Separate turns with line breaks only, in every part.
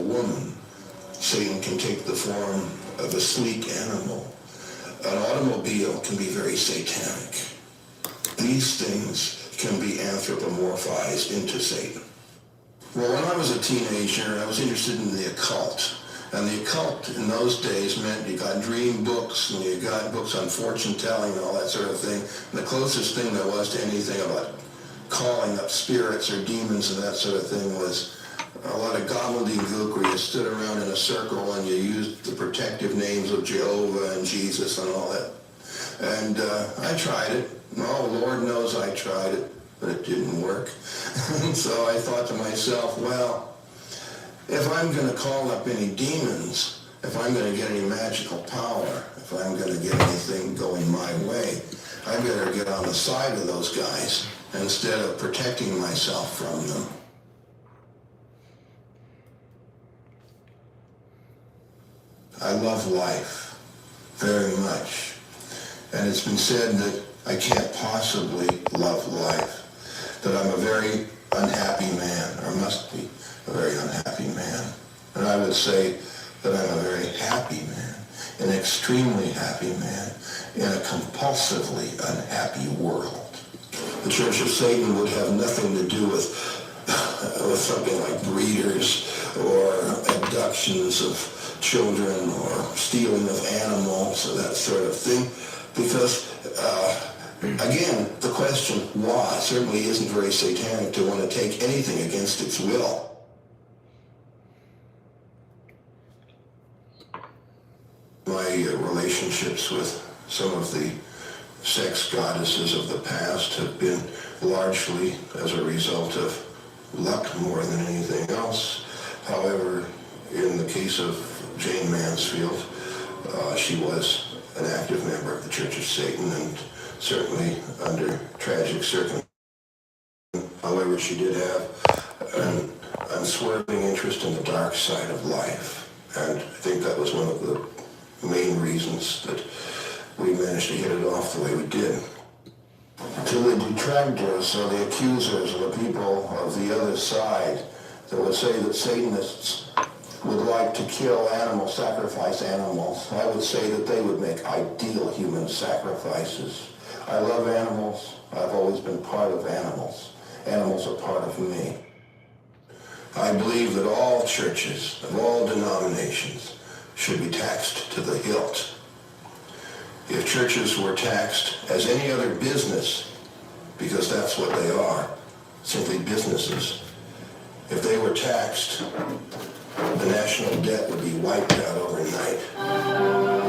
woman. Satan can take the form of a sleek animal. An automobile can be very satanic. These things can be anthropomorphized into Satan. Well, when I was a teenager, I was interested in the occult. And the occult in those days meant you got dream books and you got books on fortune telling and all that sort of thing. And the closest thing there was to anything about calling up spirits or demons and that sort of thing was a lot of gobbledygook where you stood around in a circle and you used the protective names of Jehovah and Jesus and all that. And I tried it. Oh, Lord knows I tried it, but it didn't work. And so I thought to myself, well, if I'm going to call up any demons, if I'm going to get any magical power, if I'm going to get anything going my way, I better get on the side of those guys instead of protecting myself from them. I love life very much. And it's been said that I can't possibly love life, that I'm a very unhappy man, or must be a very unhappy man. And I would say that I'm a very happy man, an extremely happy man, in a compulsively unhappy world. The Church of Satan would have nothing to do with something like breeders or abductions of children or stealing of animals or that sort of thing, because again, the question why certainly isn't very satanic to want to take anything against its will. My relationships with some of the sex goddesses of the past have been largely as a result of luck more than anything else. However, in the case of Jane Mansfield, she was an active member of the Church of Satan and certainly under tragic circumstances. However, she did have an unswerving interest in the dark side of life, and I think that was one of the main reasons that we managed to hit it off the way we did. To the detractors or the accusers or the people of the other side that would say that Satanists would like to kill animals, sacrifice animals, I would say that they would make ideal human sacrifices. I love animals. I've always been part of animals. Animals are part of me. I believe that all churches of all denominations should be taxed to the hilt. If churches were taxed as any other business, because that's what they are, simply businesses, if they were taxed, the national debt would be wiped out overnight.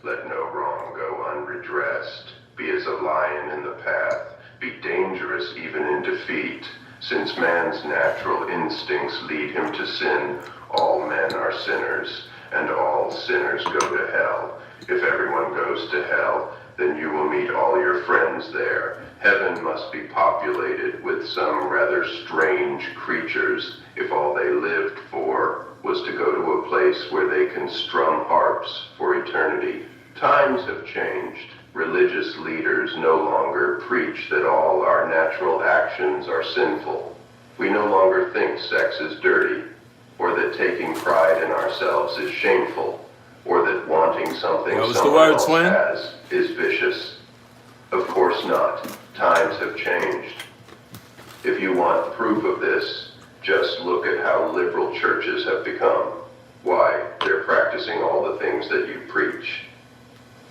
Let no wrong go unredressed. Be as a lion in the path. Be dangerous even in defeat. Since man's natural instincts lead him to sin, all men are sinners, and all sinners go to hell. If everyone goes to hell, then you will meet all your friends there. Heaven must be populated with some rather strange creatures if all they lived for was to go to a place where they can strum harps for eternity. Times have changed. Religious leaders no longer preach that all our natural actions are sinful. We no longer think sex is dirty, or that taking pride in ourselves is shameful, or that wanting something someone else has is vicious. Of course not. Times have changed. If you want proof of this, just look at how liberal churches have become. Why, they're practicing all the things that you preach.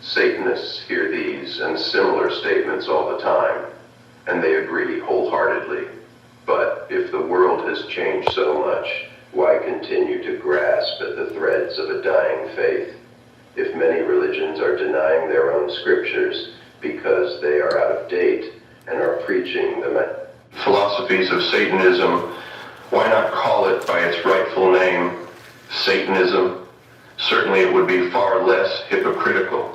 Satanists hear these and similar statements all the time, and they agree wholeheartedly. But if the world has changed so much, why continue to grasp at the threads of a dying faith? If many religions are denying their own scriptures because they are out of date and are preaching the philosophies of Satanism, why not call it by its rightful name, Satanism? Certainly it would be far less less hypocritical.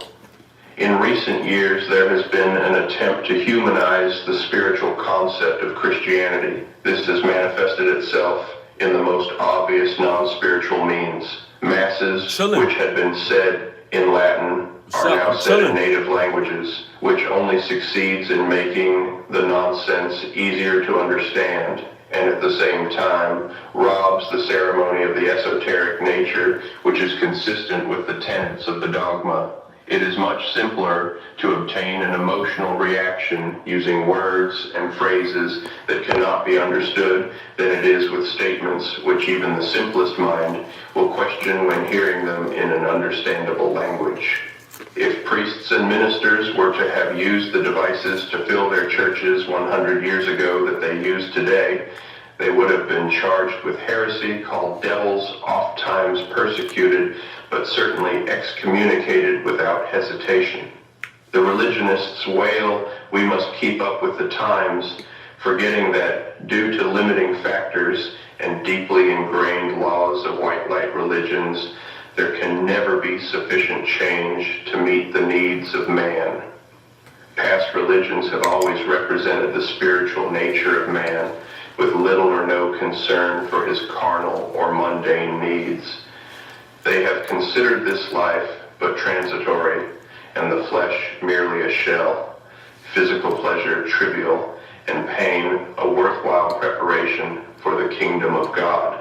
In recent years, there has been an attempt to humanize the spiritual concept of Christianity. This has manifested itself in the most obvious non-spiritual means. Masses, which had been said in Latin, are now said in native languages, which only succeeds in making the nonsense easier to understand, and at the same time robs the ceremony of the esoteric nature which is consistent with the tenets of the dogma. It is much simpler to obtain an emotional reaction using words and phrases that cannot be understood than it is with statements which even the simplest mind will question when hearing them in an understandable language. If priests and ministers were to have used the devices to fill their churches 100 years ago that they use today, they would have been charged with heresy, called devils, oft times persecuted, but certainly excommunicated without hesitation. The religionists wail, "We must keep up with the times," forgetting that due to limiting factors and deeply ingrained laws of white light religions, there can never be sufficient change to meet the needs of man. Past religions have always represented the spiritual nature of man, with little or no concern for his carnal or mundane needs. They have considered this life but transitory, and the flesh merely a shell, physical pleasure trivial, and pain a worthwhile preparation for the kingdom of God.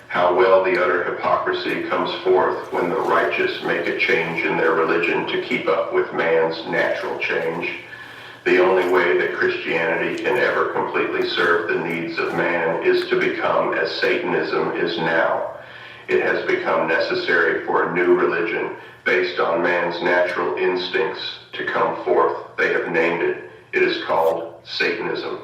How well the utter hypocrisy comes forth when the righteous make a change in their religion to keep up with man's natural change. The only way that Christianity can ever completely serve the needs of man is to become as Satanism is now. It has become necessary for a new religion based on man's natural instincts to come forth. They have named it. It is called Satanism.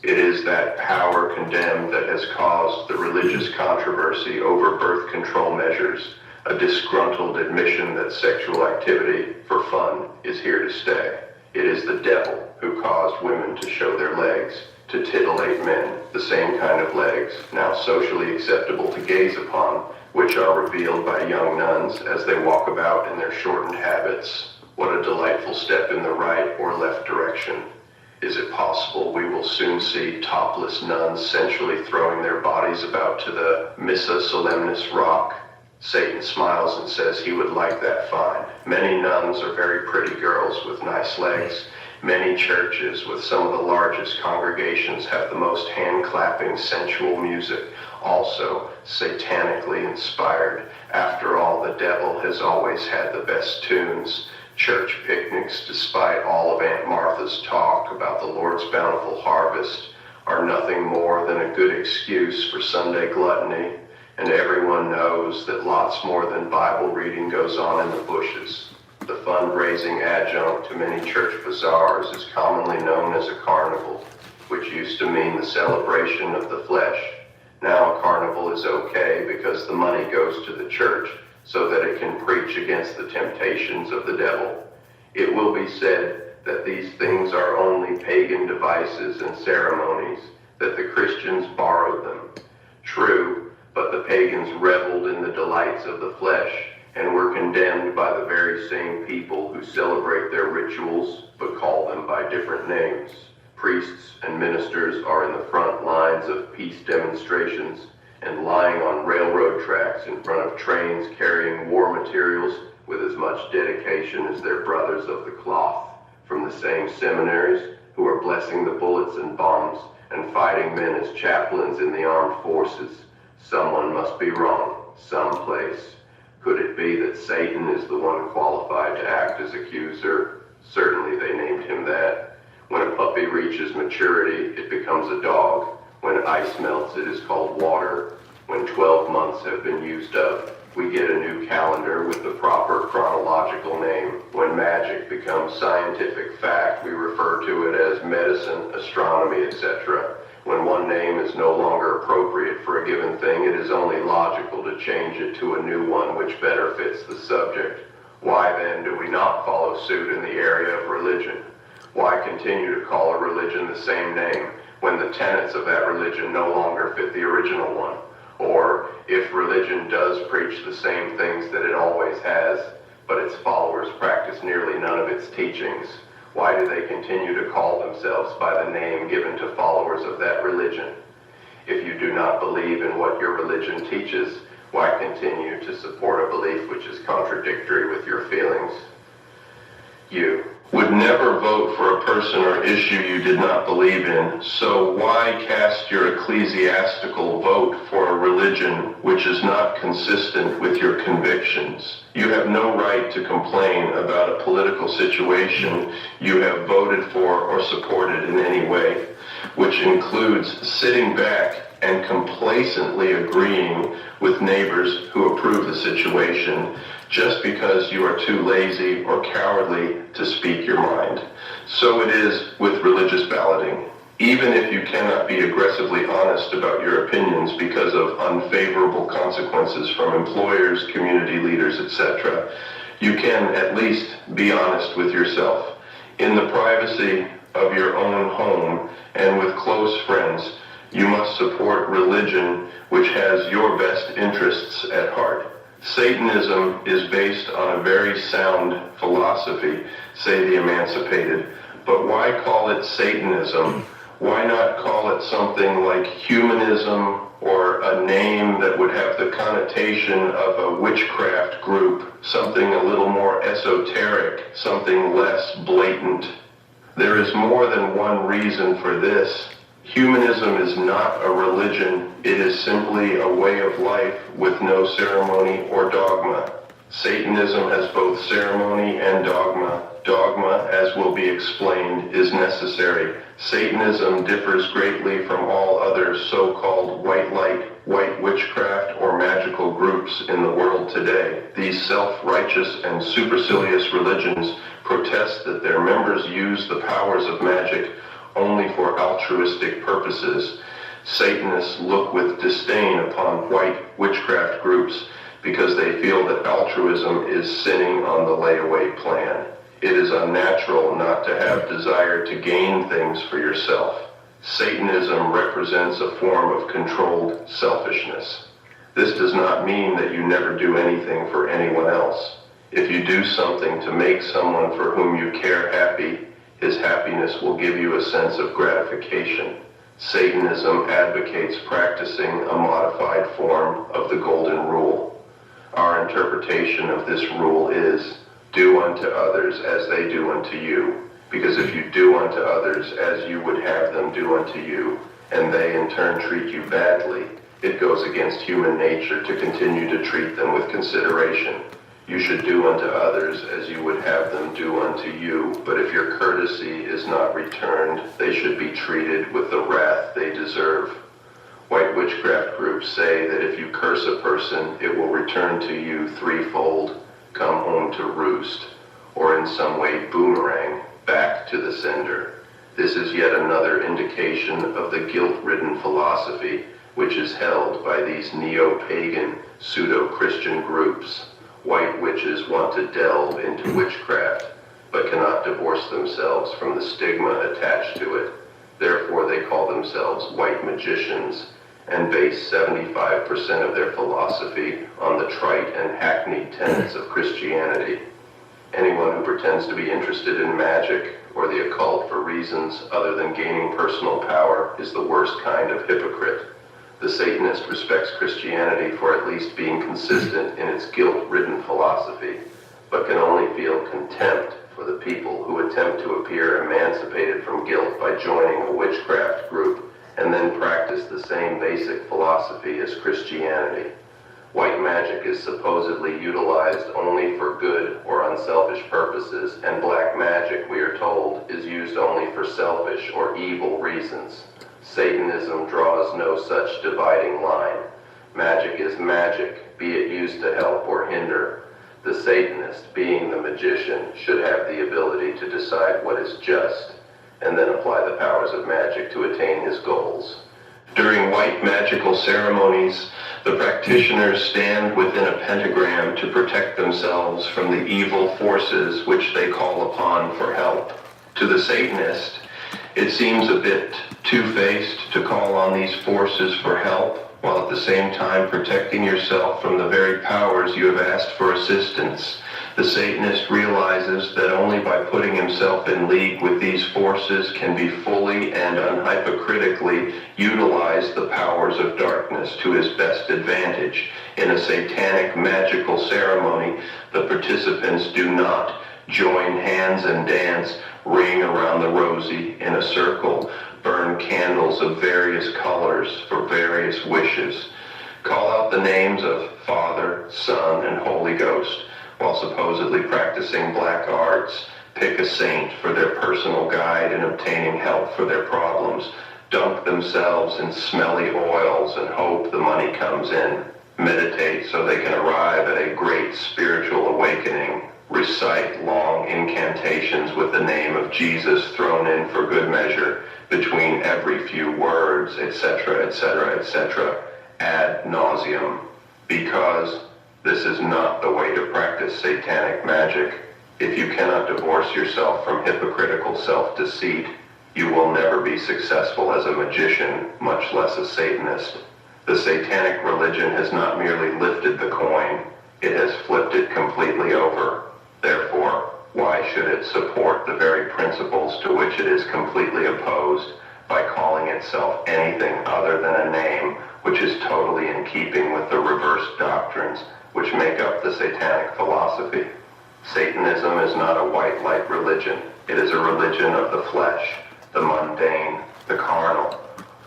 It is that power condemned that has caused the religious controversy over birth control measures, a disgruntled admission that sexual activity for fun is here to stay. It is the devil who caused women to show their legs, to titillate men, the same kind of legs, now socially acceptable to gaze upon, which are revealed by young nuns as they walk about in their shortened habits. What a delightful step in the right or left direction. Is it possible we will soon see topless nuns sensually throwing their bodies about to the Missa Solemnis rock? Satan smiles and says he would like that fine. Many nuns are very pretty girls with nice legs. Many churches with some of the largest congregations have the most hand-clapping sensual music, also satanically inspired. After all, the devil has always had the best tunes. Church picnics, despite all of Aunt Martha's talk about the Lord's bountiful harvest, are nothing more than a good excuse for Sunday gluttony, and everyone knows that lots more than Bible reading goes on in the bushes. The fundraising adjunct to many church bazaars is commonly known as a carnival, which used to mean the celebration of the flesh. Now a carnival is okay because the money goes to the church so that it can preach against the temptations of the devil. It will be said that these things are only pagan devices and ceremonies, that the Christians borrowed them. True, but the pagans reveled in the delights of the flesh and were condemned by the very same people who celebrate their rituals but call them by different names. Priests and ministers are in the front lines of peace demonstrations and lying on railroad tracks in front of trains carrying war materials with as much dedication as their brothers of the cloth from the same seminaries who are blessing the bullets and bombs and fighting men as chaplains in the armed forces. Someone must be wrong, someplace. Could it be that Satan is the one qualified to act as accuser? Certainly they named him that. When a puppy reaches maturity, it becomes a dog. When ice melts, it is called water. When 12 months have been used up, we get a new calendar with the proper chronological name. When magic becomes scientific fact, we refer to it as medicine, astronomy, etc. When one name is no longer appropriate for a given thing, it is only logical to change it to a new one which better fits the subject. Why then do we not follow suit in the area of religion? Why continue to call a religion the same name when the tenets of that religion no longer fit the original one? Or, if religion does preach the same things that it always has, but its followers practice nearly none of its teachings. Why do they continue to call themselves by the name given to followers of that religion? If you do not believe in what your religion teaches, why continue to support a belief which is contradictory with your feelings? You would never vote for a person or issue you did not believe in, so why cast your ecclesiastical vote for a religion which is not consistent with your convictions? You have no right to complain about a political situation you have voted for or supported in any way, which includes sitting back and complacently agreeing with neighbors who approve the situation just because you are too lazy or cowardly to speak your mind. So it is with religious balloting. Even if you cannot be aggressively honest about your opinions because of unfavorable consequences from employers, community leaders, etc., you can at least be honest with yourself. In the privacy of your own home and with close friends, you must support religion which has your best interests at heart. Satanism is based on a very sound philosophy, say the emancipated, but why call it Satanism? Why not call it something like humanism or a name that would have the connotation of a witchcraft group, something a little more esoteric, something less blatant? There is more than one reason for this. Humanism is not a religion. It is simply a way of life with no ceremony or dogma. Satanism has both ceremony and dogma. Dogma, as will be explained, is necessary. Satanism differs greatly from all other so-called white light, white witchcraft, or magical groups in the world today. These self-righteous and supercilious religions protest that their members use the powers of magic only for altruistic purposes. Satanists look with disdain upon white witchcraft groups because they feel that altruism is sinning on the layaway plan. It is unnatural not to have desire to gain things for yourself. Satanism represents a form of controlled selfishness. This does not mean that you never do anything for anyone else. If you do something to make someone for whom you care happy, his happiness will give you a sense of gratification. Satanism advocates practicing a modified form of the Golden Rule. Our interpretation of this rule is, do unto others as they do unto you. Because if you do unto others as you would have them do unto you, and they in turn treat you badly, it goes against human nature to continue to treat them with consideration. You should do unto others as you would have them do unto you, but if your courtesy is not returned, they should be treated with the wrath they deserve. White witchcraft groups say that if you curse a person, it will return to you threefold, come home to roost, or in some way boomerang back to the sender. This is yet another indication of the guilt-ridden philosophy which is held by these neo-pagan, pseudo-Christian groups. White witches want to delve into witchcraft, but cannot divorce themselves from the stigma attached to it. Therefore, they call themselves white magicians and base 75% of their philosophy on the trite and hackneyed tenets of Christianity. Anyone who pretends to be interested in magic or the occult for reasons other than gaining personal power is the worst kind of hypocrite. The Satanist respects Christianity for at least being consistent in its guilt-ridden philosophy, but can only feel contempt for the people who attempt to appear emancipated from guilt by joining a witchcraft group and then practice the same basic philosophy as Christianity. White magic is supposedly utilized only for good or unselfish purposes, and black magic, we are told, is used only for selfish or evil reasons. Satanism draws no such dividing line. Magic is magic, be it used to help or hinder. The Satanist, being the magician, should have the ability to decide what is just, and then apply the powers of magic to attain his goals. During white magical ceremonies, the practitioners stand within a pentagram to protect themselves from the evil forces which they call upon for help. To the Satanist, it seems a bit two-faced to call on these forces for help, while at the same time protecting yourself from the very powers you have asked for assistance. The Satanist realizes that only by putting himself in league with these forces can be fully and unhypocritically utilize the powers of darkness to his best advantage. In a satanic magical ceremony, the participants do not join hands and dance, ring around the rosy in a circle, burn candles of various colors for various wishes, call out the names of Father, Son, and Holy Ghost, while supposedly practicing black arts, pick a saint for their personal guide in obtaining help for their problems, dunk themselves in smelly oils and hope the money comes in, meditate so they can arrive at a great spiritual awakening, recite long incantations with the name of Jesus thrown in for good measure between every few words, etc., etc., etc., ad nauseum, because this is not the way to practice satanic magic. If you cannot divorce yourself from hypocritical self-deceit, you will never be successful as a magician, much less a Satanist. The satanic religion has not merely lifted the coin, it has flipped it completely over. Therefore, why should it support the very principles to which it is completely opposed by calling itself anything other than a name which is totally in keeping with the reversed doctrines which make up the satanic philosophy? Satanism is not a white light religion. It is a religion of the flesh, the mundane, the carnal,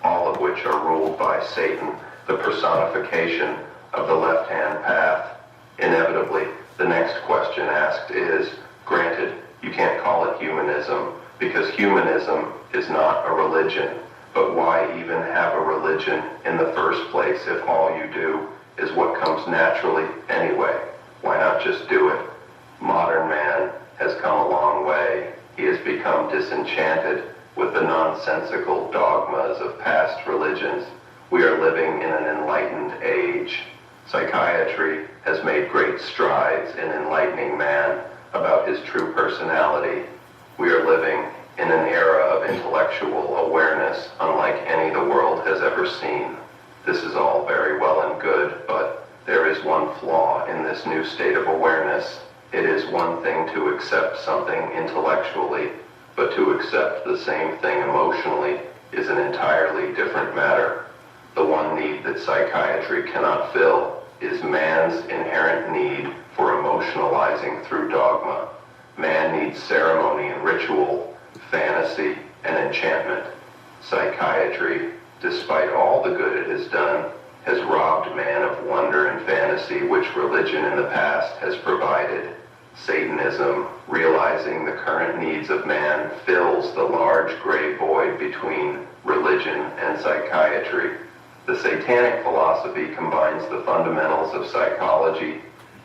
all of which are ruled by Satan, the personification of the left-hand path. Inevitably, the next question asked is, granted, you can't call it humanism, because humanism is not a religion, but why even have a religion in the first place if all you do is what comes naturally anyway? Why not just do it? Modern man has come a long way. He has become disenchanted with the nonsensical dogmas of past religions. We are living in an enlightened age. Psychiatry has made great strides in enlightening man about his true personality. We are living in an era of intellectual awareness unlike any the world has ever seen. This is all very well and good, but there is one flaw in this new state of awareness. It is one thing to accept something intellectually, but to accept the same thing emotionally is an entirely different matter. The one need that psychiatry cannot fill is man's inherent need for emotionalizing through dogma. Man needs ceremony and ritual, fantasy and enchantment. Psychiatry, despite all the good it has done, has robbed man of wonder and fantasy which religion in the past has provided. Satanism, realizing the current needs of man, fills the large gray void between religion and psychiatry. The satanic philosophy combines the fundamentals of psychology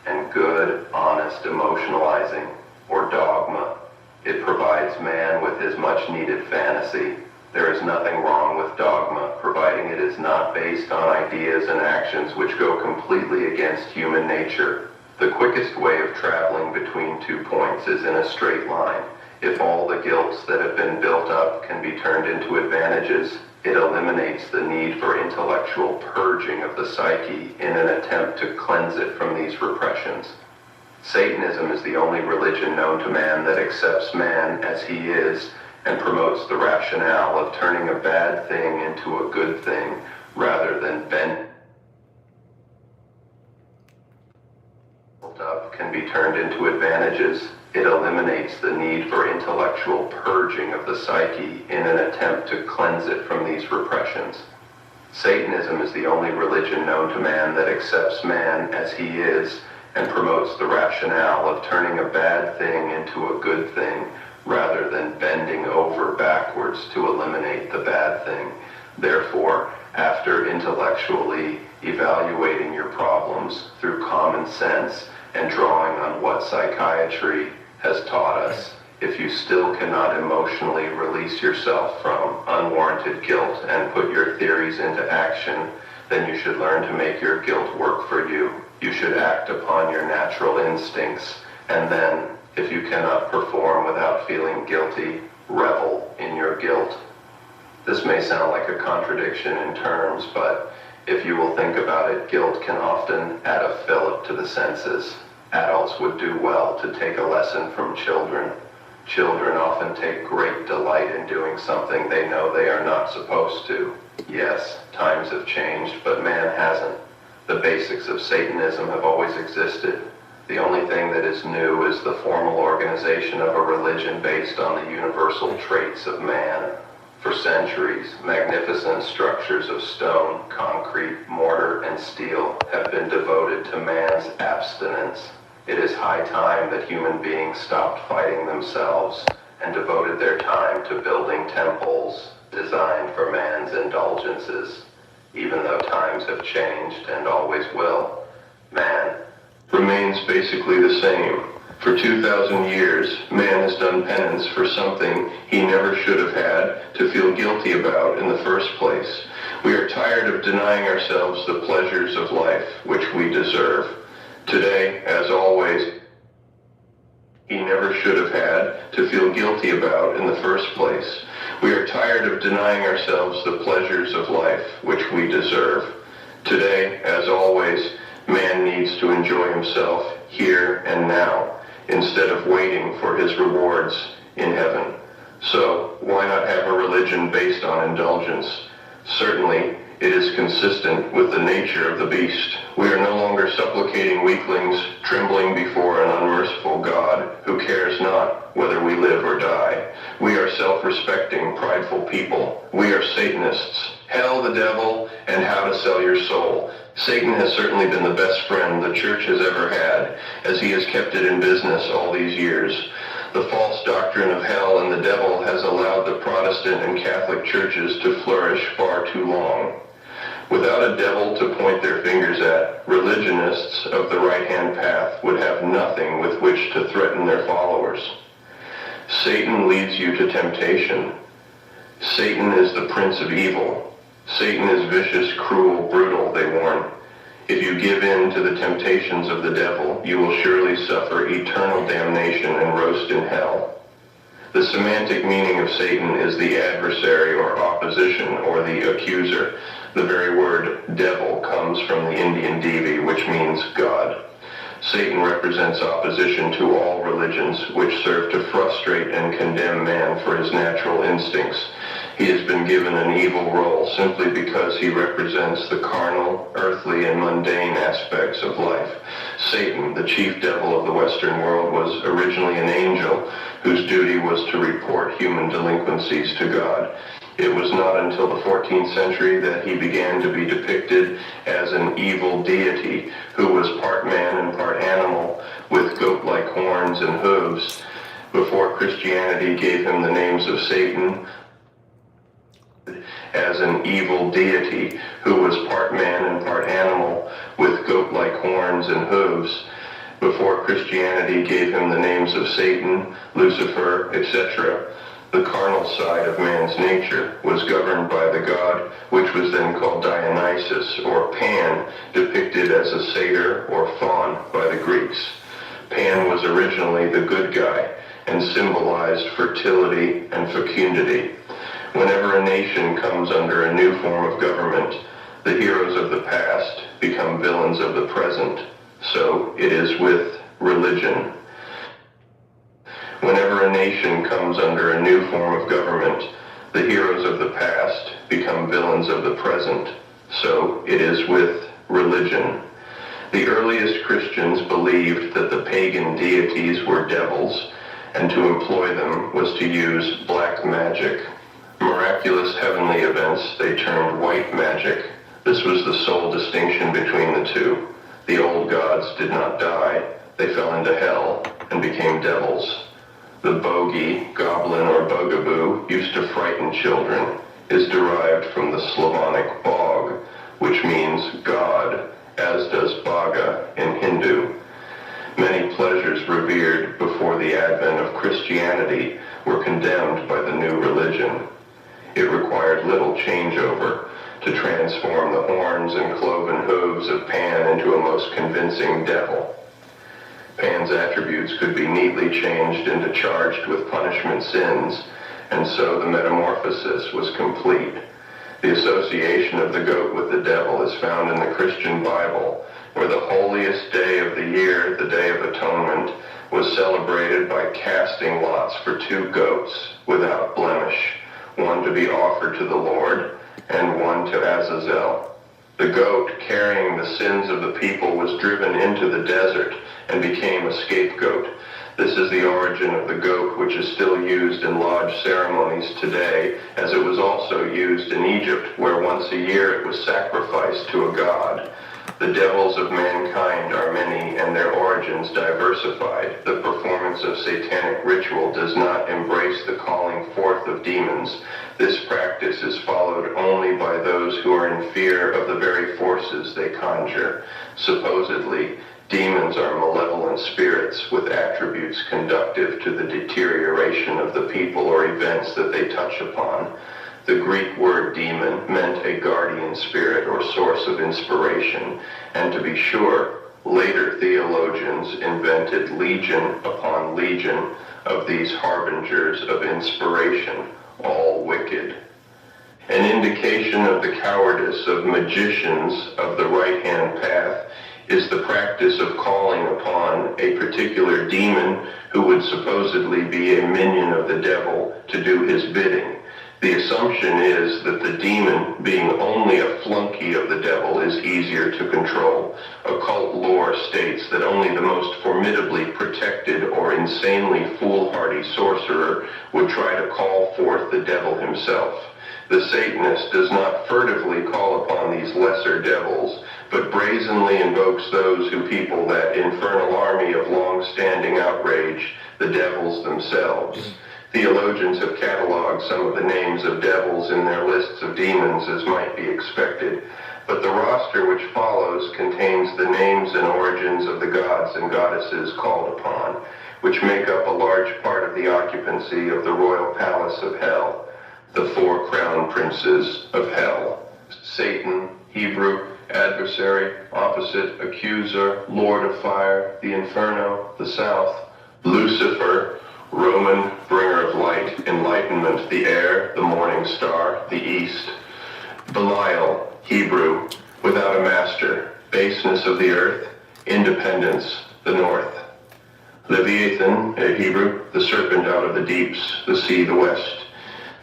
and good, honest emotionalizing, or dogma. It provides man with his much-needed fantasy. There is nothing wrong with dogma, providing it is not based on ideas and actions which go completely against human nature. The quickest way of traveling between 2 points is in a straight line. If all the guilts that have been built up can be turned into advantages, it eliminates the need for intellectual purging of the psyche in an attempt to cleanse it from these repressions. Satanism is the only religion known to man that accepts man as he is and promotes the rationale of turning a bad thing into a good thing rather than bending up can be turned into advantages. It eliminates the need for intellectual purging of the psyche in an attempt to cleanse it from these repressions. Satanism is the only religion known to man that accepts man as he is and promotes the rationale of turning a bad thing into a good thing rather than bending over backwards to eliminate the bad thing. Therefore, after intellectually evaluating your problems through common sense and drawing on what psychiatry has taught us, if you still cannot emotionally release yourself from unwarranted guilt and put your theories into action, then you should learn to make your guilt work for you. You should act upon your natural instincts, and then, if you cannot perform without feeling guilty, revel in your guilt. This may sound like a contradiction in terms, but if you will think about it, guilt can often add a fillip to the senses. Adults would do well to take a lesson from children. Children often take great delight in doing something they know they are not supposed to. Yes, times have changed, but man hasn't. The basics of Satanism have always existed. The only thing that is new is the formal organization of a religion based on the universal traits of man. For centuries, magnificent structures of stone, concrete, mortar, and steel have been devoted to man's abstinence. It is high time that human beings stopped fighting themselves and devoted their time to building temples designed for man's indulgences. Even though times have changed and always will, man remains basically the same. For 2,000 years, man has done penance for something he never should have had to feel guilty about in the first place. We are tired of denying ourselves the pleasures of life which we deserve. Today, as always, he never should have had to feel guilty about in the first place. We are tired of denying ourselves the pleasures of life which we deserve. Today, as always, man needs to enjoy himself here and now, instead of waiting for his rewards in heaven. So, why not have a religion based on indulgence? Certainly, it is consistent with the nature of the beast. We are no longer supplicating weaklings, trembling before an unmerciful God who cares not whether we live or die. We are self-respecting, prideful people. We are Satanists. Hell, the devil, and how to sell your soul. Satan has certainly been the best friend the church has ever had, as he has kept it in business all these years. The false doctrine of hell and the devil has allowed the Protestant and Catholic churches to flourish far too long. Without a devil to point their fingers at, religionists of the right-hand path would have nothing with which to threaten their followers. Satan leads you to temptation. Satan is the prince of evil. Satan is vicious, cruel, brutal, they warn. If you give in to the temptations of the devil, you will surely suffer eternal damnation and roast in hell. The semantic meaning of Satan is the adversary or opposition or the accuser. The very word devil comes from the Indian Devi, which means God. Satan represents opposition to all religions which serve to frustrate and condemn man for his natural instincts. He has been given an evil role simply because he represents the carnal, earthly, and mundane aspects of life. Satan, the chief devil of the Western world, was originally an angel whose duty was to report human delinquencies to God. It was not until the 14th century that he began to be depicted as an evil deity who was part man and part animal, with goat-like horns and hooves. Before Christianity gave him the names of Satan, as an evil deity who was part man and part animal, with goat-like horns and hooves. Before Christianity gave him the names of Satan, Lucifer, etc., the carnal side of man's nature was governed by the god, which was then called Dionysus, or Pan, depicted as a satyr or faun by the Greeks. Pan was originally the good guy and symbolized fertility and fecundity. Whenever a nation comes under a new form of government, the heroes of the past become villains of the present. So it is with religion. Whenever a nation comes under a new form of government, the heroes of the past become villains of the present. So it is with religion. The earliest Christians believed that the pagan deities were devils, and to employ them was to use black magic. Miraculous heavenly events they termed white magic. This was the sole distinction between the two. The old gods did not die. They fell into hell and became devils. The bogey, goblin, or bugaboo used to frighten children is derived from the Slavonic bog, which means God, as does Baga in Hindu. Many pleasures revered before the advent of Christianity were condemned by the new religion. It required little changeover to transform the horns and cloven hooves of Pan into a most convincing devil. Pan's attributes could be neatly changed into charged with punishment sins, and so the metamorphosis was complete. The association of the goat with the devil is found in the Christian Bible, or the holiest day of the year, the Day of Atonement, was celebrated by casting lots for 2 goats without blemish, one to be offered to the Lord and one to Azazel. The goat carrying the sins of the people was driven into the desert and became a scapegoat. This is the origin of the goat, which is still used in lodge ceremonies today, as it was also used in Egypt, where once a year it was sacrificed to a god. The devils of mankind are many and their origins diversified. The performance of satanic ritual does not embrace the calling forth of demons. This practice is followed only by those who are in fear of the very forces they conjure. Supposedly, demons are malevolent spirits with attributes conducive to the deterioration of the people or events that they touch upon. The Greek word demon meant a guardian spirit or source of inspiration, and to be sure, later theologians invented legion upon legion of these harbingers of inspiration, all wicked. An indication of the cowardice of magicians of the right-hand path is the practice of calling upon a particular demon who would supposedly be a minion of the devil to do his bidding. The assumption is that the demon, being only a flunky of the devil, is easier to control. Occult lore states that only the most formidably protected or insanely foolhardy sorcerer would try to call forth the devil himself. The Satanist does not furtively call upon these lesser devils, but brazenly invokes those who people that infernal army of long-standing outrage, the devils themselves. Theologians have cataloged some of the names of devils in their lists of demons, as might be expected, but the roster which follows contains the names and origins of the gods and goddesses called upon, which make up a large part of the occupancy of the royal palace of hell, the 4 crown princes of hell. Satan, Hebrew, adversary, opposite, accuser, lord of fire, the inferno, the south. Lucifer, Roman, bringer of light, enlightenment, the air, the morning star, the east. Belial, Hebrew, without a master, baseness of the earth, independence, the north. Leviathan, Hebrew, the serpent out of the deeps, the sea, the west.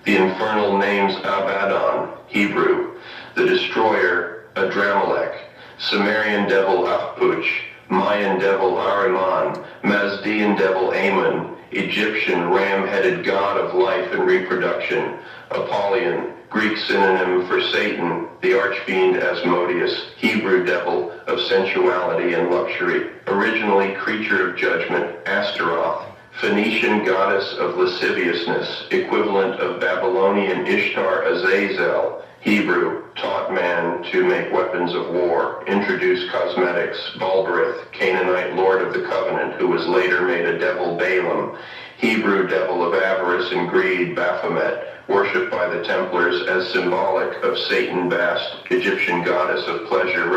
The infernal names Abaddon, Hebrew, the destroyer, Adramelech, Sumerian devil Achpuch, Mayan devil Ahriman, Mazdean devil Amun, Egyptian ram-headed god of life and reproduction, Apollyon, Greek synonym for Satan, the archfiend Asmodeus, Hebrew devil of sensuality and luxury, originally creature of judgment, Astaroth, Phoenician goddess of lasciviousness, equivalent of Babylonian Ishtar Azazel, Hebrew, taught man to make weapons of war, introduced cosmetics, Balberith, Canaanite lord of the covenant, who was later made a devil Balaam, Hebrew devil of avarice and greed, Baphomet, worshipped by the Templars as symbolic of Satan Bast, Egyptian goddess of pleasure,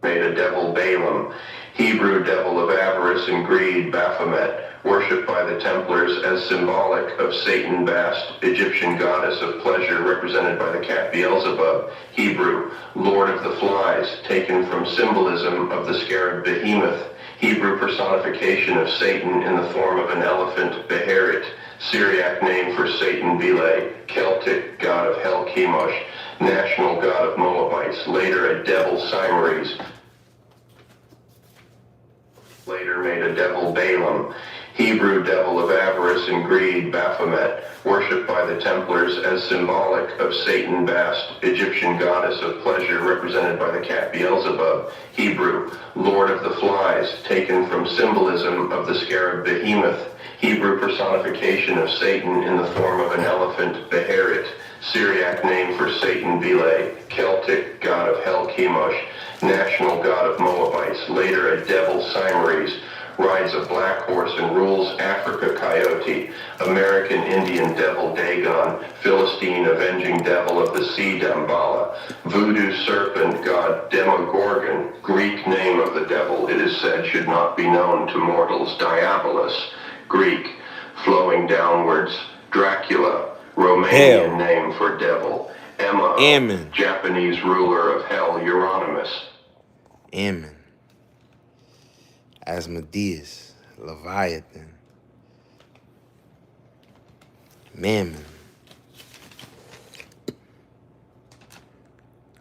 made a devil Balaam, Hebrew devil of avarice and greed, Baphomet, worshipped by the Templars as symbolic of Satan Bast, Egyptian goddess of pleasure, represented by the cat Beelzebub, Hebrew, lord of the flies, taken from symbolism of the scarab Behemoth, Hebrew personification of Satan in the form of an elephant, Beherit, Syriac name for Satan, Belay, Celtic god of hell, Chemosh, national god of Moabites, later a devil, Cymeres, later made a devil Balaam, Hebrew devil of avarice and greed, Baphomet, worshipped by the Templars as symbolic of Satan Bast, Egyptian goddess of pleasure, represented by the cat Beelzebub, Hebrew, lord of the flies, taken from symbolism of the scarab Behemoth, Hebrew personification of Satan in the form of an elephant, Beherit, Syriac name for Satan, Belay, Celtic god of hell, Chemosh, national god of Moabites, later a devil, Cymeres, rides a black horse and rules Africa, Coyote, American Indian devil, Dagon, Philistine avenging devil of the sea, Damballa, voodoo serpent god, Demogorgon, Greek name of the devil, it is said should not be known to mortals, Diabolus, Greek, flowing downwards, Dracula, Romanian name for devil, Emma,
Ammon.
Japanese ruler of hell, Euronymous.
Ammon, Asmodeus, Leviathan, Mammon,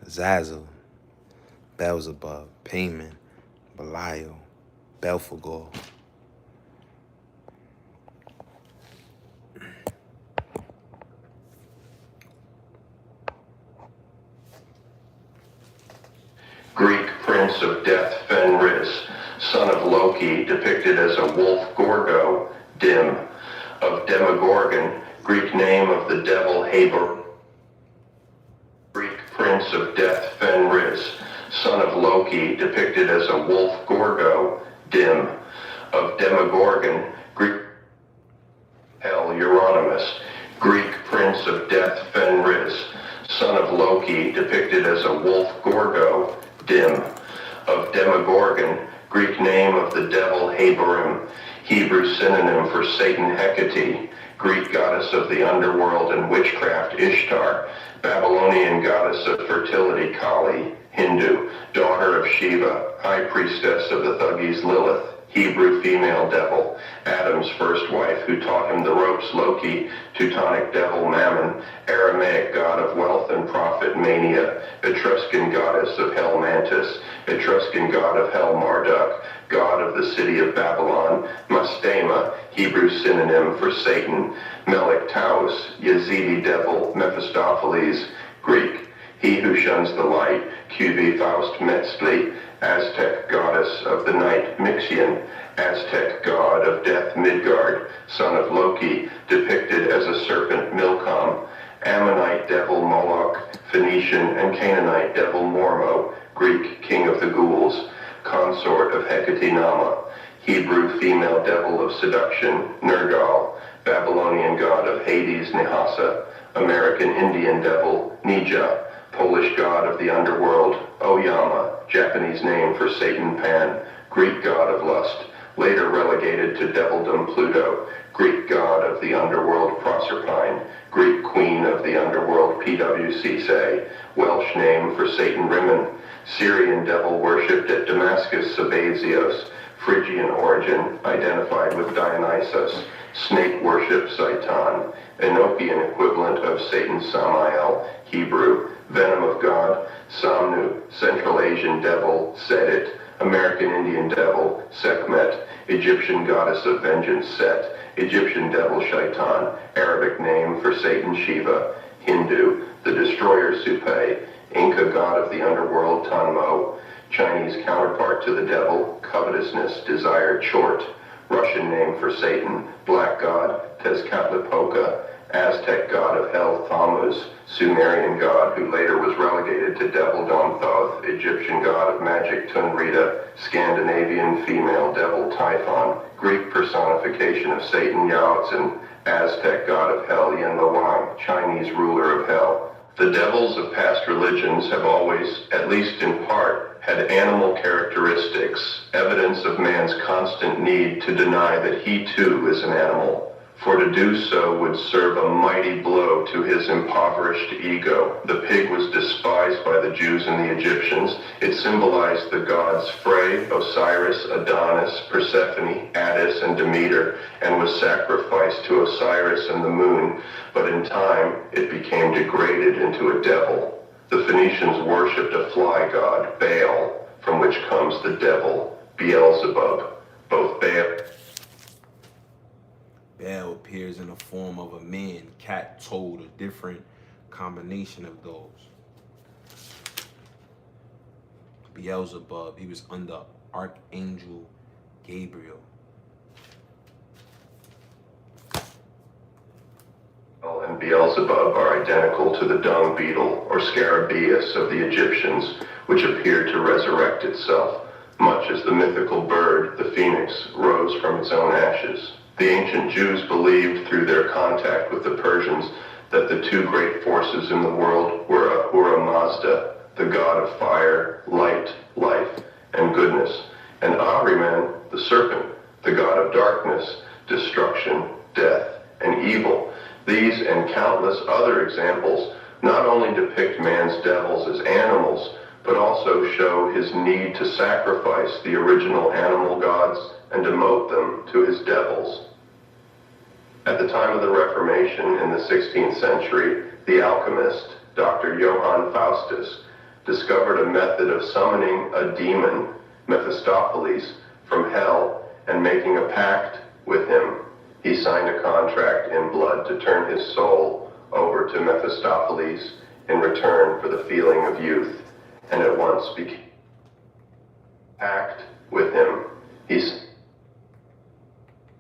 Azazel, Beelzebub, Payman, Belial, Belphegor.
Greek prince of death Fenris, son of Loki, depicted as a wolf Gorgo, Dim, of Demogorgon, Greek name of the devil Haber. Greek prince of death Fenris, son of Loki, depicted as a wolf Gorgo, Dim, of Demogorgon, Greek Hell Euronymous, Greek prince of death Fenris, son of Loki, depicted as a wolf Gorgo, Dim, of Demogorgon, Greek name of the devil Haberim, Hebrew synonym for Satan Hecate, Greek goddess of the underworld and witchcraft Ishtar, Babylonian goddess of fertility Kali, Hindu, daughter of Shiva, high priestess of the Thuggis Lilith, Hebrew female devil, Adam's first wife who taught him the ropes Loki, Teutonic devil Mammon, Aramaic god of wealth and profit Mania, Etruscan goddess of hell Mantis, Etruscan god of hell Marduk, god of the city of Babylon, Mastema, Hebrew synonym for Satan, Melek Taus, Yazidi devil Mephistopheles, Greek, he who shuns the light, QV Faust Metzli, Aztec goddess of the night Mixian, Aztec god of death Midgard, son of Loki, depicted as a serpent Milcom, Ammonite devil Moloch, Phoenician and Canaanite devil Mormo, Greek king of the ghouls, consort of Hecate Nama, Hebrew female devil of seduction Nergal, Babylonian god of Hades Nehasa, American Indian devil Nija, Polish god of the underworld, Oyama, Japanese name for Satan Pan, Greek god of lust, later relegated to devildom Pluto, Greek god of the underworld Proserpine, Greek queen of the underworld PWC, Welsh name for Satan Rimmon, Syrian devil worshipped at Damascus Sabazios, Phrygian origin, identified with Dionysus, snake worship Satan, Enochian equivalent of Satan Samael, Hebrew, venom of God, Samnu, Central Asian devil, Sedit, American Indian devil, Sekhmet, Egyptian goddess of vengeance, Set, Egyptian devil, Shaitan, Arabic name for Satan, Shiva, Hindu, the destroyer, Supe, Inca god of the underworld, Tanmo, Chinese counterpart to the devil, covetousness, desire, Chort, Russian name for Satan, black god, Tezcatlipoca, Aztec god of hell, Thammuz, Sumerian god who later was relegated to devildom Thoth, Egyptian god of magic, Tunrita, Scandinavian female devil, Typhon, Greek personification of Satan, Yaotzin, Aztec god of hell, Yin-Lawang, Chinese ruler of hell. The devils of past religions have always, at least in part, had animal characteristics, evidence of man's constant need to deny that he too is an animal. For to do so would serve a mighty blow to his impoverished ego. The pig was despised by the Jews and the Egyptians. It symbolized the gods Phre, Osiris, Adonis, Persephone, Attis, and Demeter, and was sacrificed to Osiris and the moon. But in time, it became degraded into a devil. The Phoenicians worshipped a fly god, Baal, from which comes the devil, Beelzebub. Both Baal
appears in the form of a man, cat, toad, a different combination of those. Beelzebub, he was under Archangel Gabriel.
And Beelzebub are identical to the dung beetle or scarabaeus of the Egyptians, which appeared to resurrect itself, much as the mythical bird, the phoenix, rose from its own ashes. The ancient Jews believed through their contact with the Persians that the two great forces in the world were Ahura Mazda, the god of fire, light, life, and goodness, and Ahriman, the serpent, the god of darkness, destruction, death, and evil. These and countless other examples not only depict man's devils as animals, but but also show his need to sacrifice the original animal gods and demote them to his devils. At the time of the Reformation in the 16th century, the alchemist, Dr. Johann Faustus, discovered a method of summoning a demon, Mephistopheles, from hell and making a pact with him. He signed a contract in blood to turn his soul over to Mephistopheles in return for the feeling of youth, and at once became pact with him.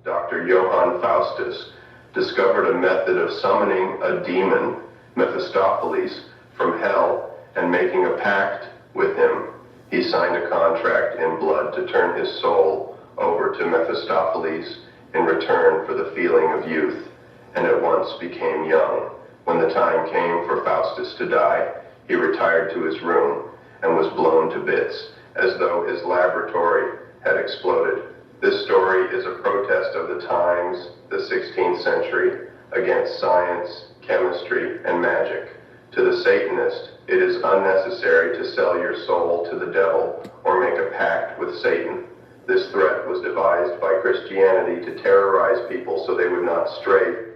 Dr. Johann Faustus discovered a method of summoning a demon, Mephistopheles, from hell and making a pact with him. He signed a contract in blood to turn his soul over to Mephistopheles in return for the feeling of youth, and at once became young. When the time came for Faustus to die, he retired to his room and was blown to bits, as though his laboratory had exploded. This story is a protest of the times, the 16th century, against science, chemistry, and magic. To the Satanist, it is unnecessary to sell your soul to the devil or make a pact with Satan. This threat was devised by Christianity to terrorize people so they would not stray.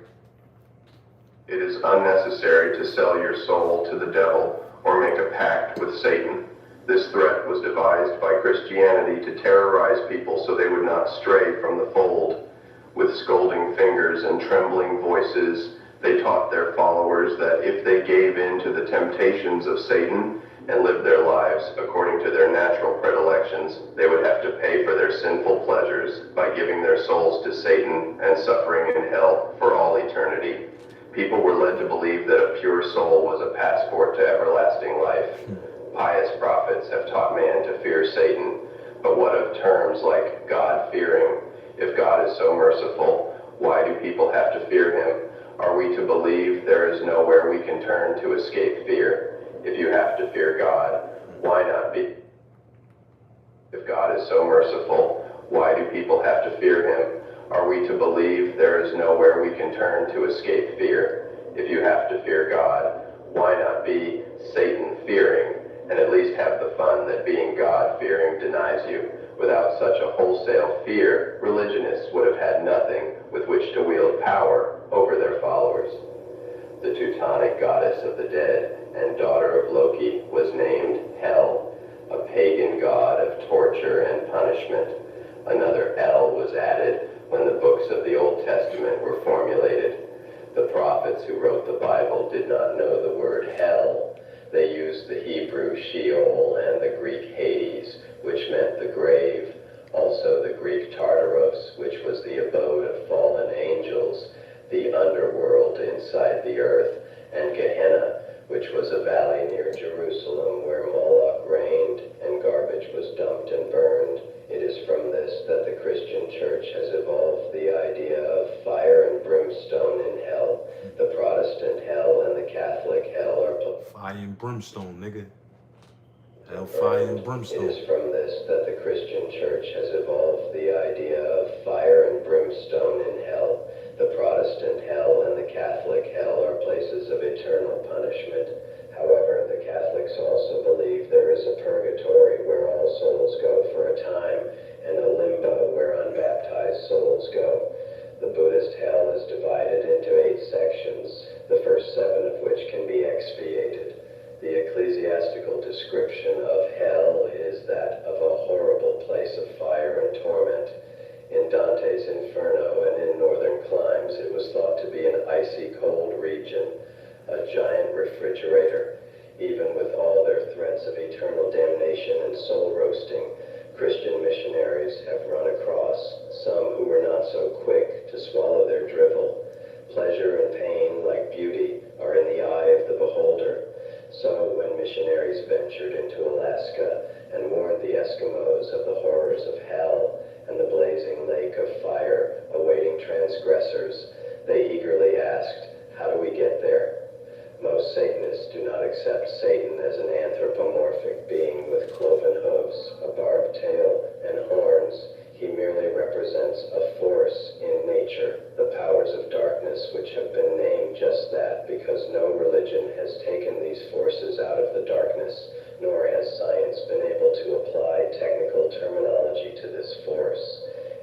It is unnecessary to sell your soul to the devil or make a pact with Satan. This threat was devised by Christianity to terrorize people so they would not stray from the fold. With scolding fingers and trembling voices, they taught their followers that if they gave in to the temptations of Satan and lived their lives according to their natural predilections, they would have to pay for their sinful pleasures by giving their souls to Satan and suffering in hell for all eternity. People were led to believe that a pure soul was a passport to everlasting life. Pious prophets have taught man to fear Satan, but what of terms like God-fearing? If God is so merciful, why do people have to fear him? Are we to believe there is nowhere we can turn to escape fear? If you have to fear God, why not be? If God is so merciful, why do people have to fear him? Are we to believe there is nowhere we can turn to escape fear? If you have to fear God, why not be Satan-fearing and at least have the fun that being God-fearing denies you? Without such a wholesale fear, religionists would have had nothing with which to wield power over their followers. The Teutonic goddess of the dead and daughter of Loki was named Hel, a pagan god of torture and punishment. Another L was added when the books of the Old Testament were formulated. The prophets who wrote the Bible did not know the word hell. They used the Hebrew Sheol and the Greek Hades, which meant the grave, also the Greek Tartaros, which was the abode of fallen angels, the underworld inside the earth, and Gehenna, which was a valley near Jerusalem where Moloch reigned and garbage was dumped and burned. It is from this that the Christian church has evolved the idea of fire and brimstone in hell. The Protestant hell and the Catholic hell are
fire and brimstone, nigga. Hellfire and brimstone.
It is from this that the Christian church has evolved the idea of fire and brimstone in hell. The Protestant hell and the Catholic hell are places of eternal punishment. However, the Catholics also believe there is a purgatory where all souls go for a time, and a limbo where unbaptized souls go. The Buddhist hell is divided into 8 sections, the first 7 of which can be expiated. The ecclesiastical description of hell is that of a horrible place of fire and torment. In Dante's Inferno and in northern climes, it was thought to be an icy cold region, a giant refrigerator. Even with all their threats of eternal damnation and soul roasting, Christian missionaries have run across some who were not so quick to swallow their drivel. Pleasure and pain, like beauty, are in the eye of the beholder. So when missionaries ventured into Alaska and warned the Eskimos of the horrors of hell and the blazing lake of fire awaiting transgressors, they eagerly asked, "How do we get there?" Most Satanists do not accept Satan as an anthropomorphic being with cloven hooves, a barbed tail, and horns. He merely represents a force in nature, the powers of darkness, which have been named just that,
because no religion has taken these forces out of the darkness, nor has science been able to apply technical terminology to this force.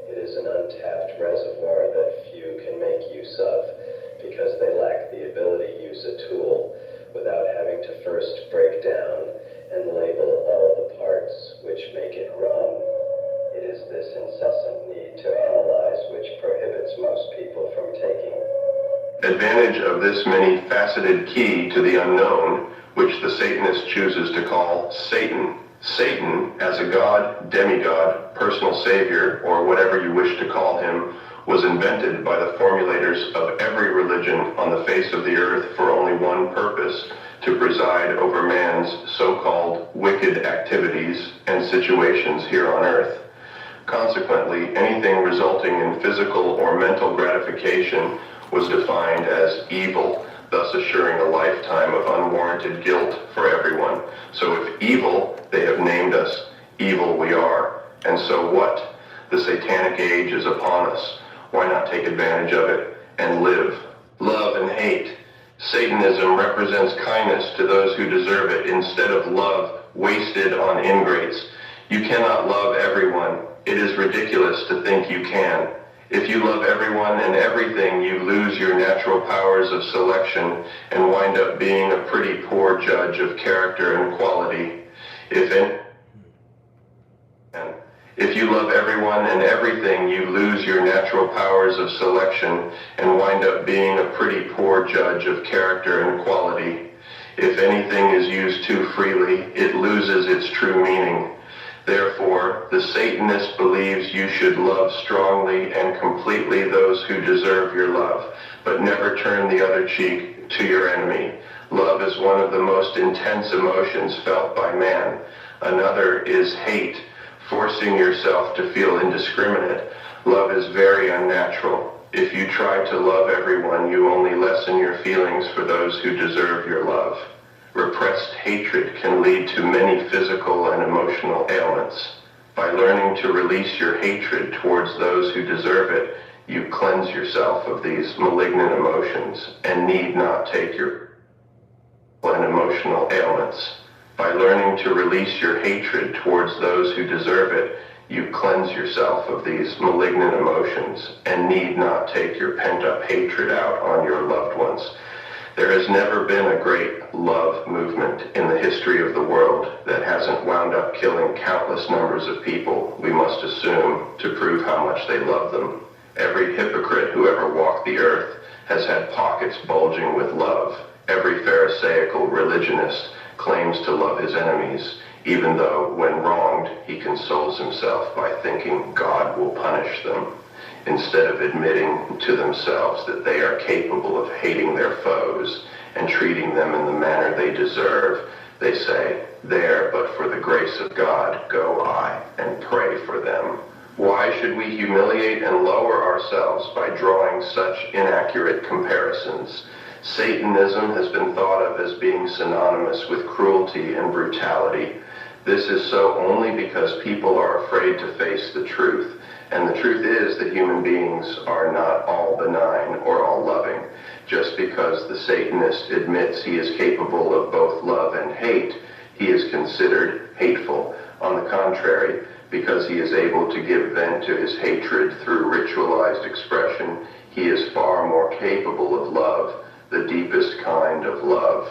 It is an untapped reservoir that few can make use of, because they lack the ability to use a tool without having to first break down and label all the parts which make it run. It is this incessant need to analyze which prohibits most people from taking
advantage of this many-faceted key to the unknown, which the Satanist chooses to call Satan. Satan, as a god, demigod, personal savior, or whatever you wish to call him, was invented by the formulators of every religion on the face of the earth for only one purpose: to preside over man's so-called wicked activities and situations here on earth. Consequently, anything resulting in physical or mental gratification was defined as evil, thus assuring a lifetime of unwarranted guilt for everyone. So if evil, they have named us, evil we are. And so what? The satanic age is upon us. Why not take advantage of it and live? Love and hate. Satanism represents kindness to those who deserve it instead of love wasted on ingrates. You cannot love everyone. It is ridiculous to think you can. If you love everyone and everything, you lose your natural powers of selection and wind up being a pretty poor judge of character and quality. If you love everyone and everything, you lose your natural powers of selection and wind up being a pretty poor judge of character and quality. If anything is used too freely, it loses its true meaning. Therefore, the Satanist believes you should love strongly and completely those who deserve your love, but never turn the other cheek to your enemy. Love is one of the most intense emotions felt by man. Another is hate, forcing yourself to feel indiscriminate. Love is very unnatural. If you try to love everyone, you only lessen your feelings for those who deserve your love. Repressed hatred can lead to many physical and emotional ailments. By learning to release your hatred towards those who deserve it, you cleanse yourself of these malignant emotions and need not take your and emotional ailments. By learning to release your hatred towards those who deserve it, you cleanse yourself of these malignant emotions and need not take your pent-up hatred out on your loved ones. There has never been a great love movement in the history of the world that hasn't wound up killing countless numbers of people, we must assume, to prove how much they love them. Every hypocrite who ever walked the earth has had pockets bulging with love. Every pharisaical religionist claims to love his enemies, even though, when wronged, he consoles himself by thinking God will punish them. Instead of admitting to themselves that they are capable of hating their foes and treating them in the manner they deserve, they say, "There, but for the grace of God, go I, and pray for them." Why should we humiliate and lower ourselves by drawing such inaccurate comparisons? Satanism has been thought of as being synonymous with cruelty and brutality. This is so only because people are afraid to face the truth. And the truth is that human beings are not all benign or all loving. Just because the Satanist admits he is capable of both love and hate, he is considered hateful. On the contrary, because he is able to give vent to his hatred through ritualized expression, he is far more capable of love, the deepest kind of love.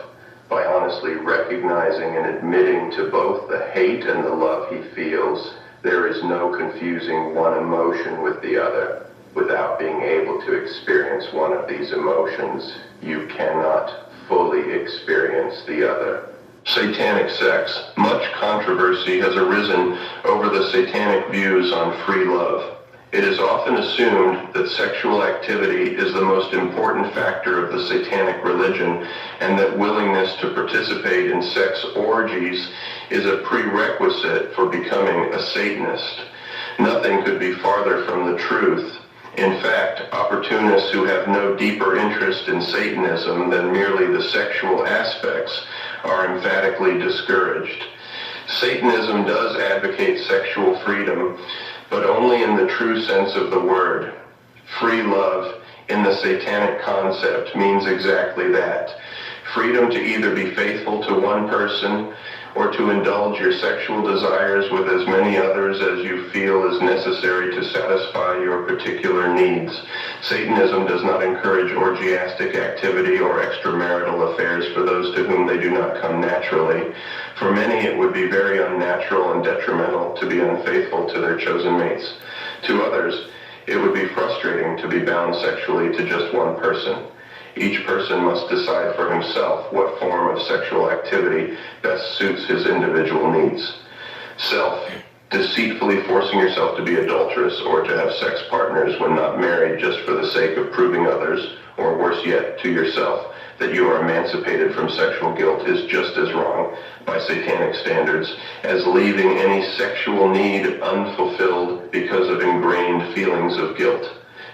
By honestly recognizing and admitting to both the hate and the love he feels, there is no confusing one emotion with the other. Without being able to experience one of these emotions, you cannot fully experience the other. Satanic sex. Much controversy has arisen over the satanic views on free love. It is often assumed that sexual activity is the most important factor of the satanic religion, and that willingness to participate in sex orgies is a prerequisite for becoming a Satanist. Nothing could be farther from the truth. In fact, opportunists who have no deeper interest in Satanism than merely the sexual aspects are emphatically discouraged. Satanism does advocate sexual freedom, but only in the true sense of the word. Free love in the satanic concept means exactly that. Freedom to either be faithful to one person or to indulge your sexual desires with as many others as you feel is necessary to satisfy your particular needs. Satanism does not encourage orgiastic activity or extramarital affairs for those to whom they do not come naturally. For many, it would be very unnatural and detrimental to be unfaithful to their chosen mates. To others, it would be frustrating to be bound sexually to just one person. Each person must decide for himself what form of sexual activity best suits his individual needs. Self, deceitfully forcing yourself to be adulterous or to have sex partners when not married just for the sake of proving others, or worse yet, to yourself, that you are emancipated from sexual guilt is just as wrong, by satanic standards, as leaving any sexual need unfulfilled because of ingrained feelings of guilt.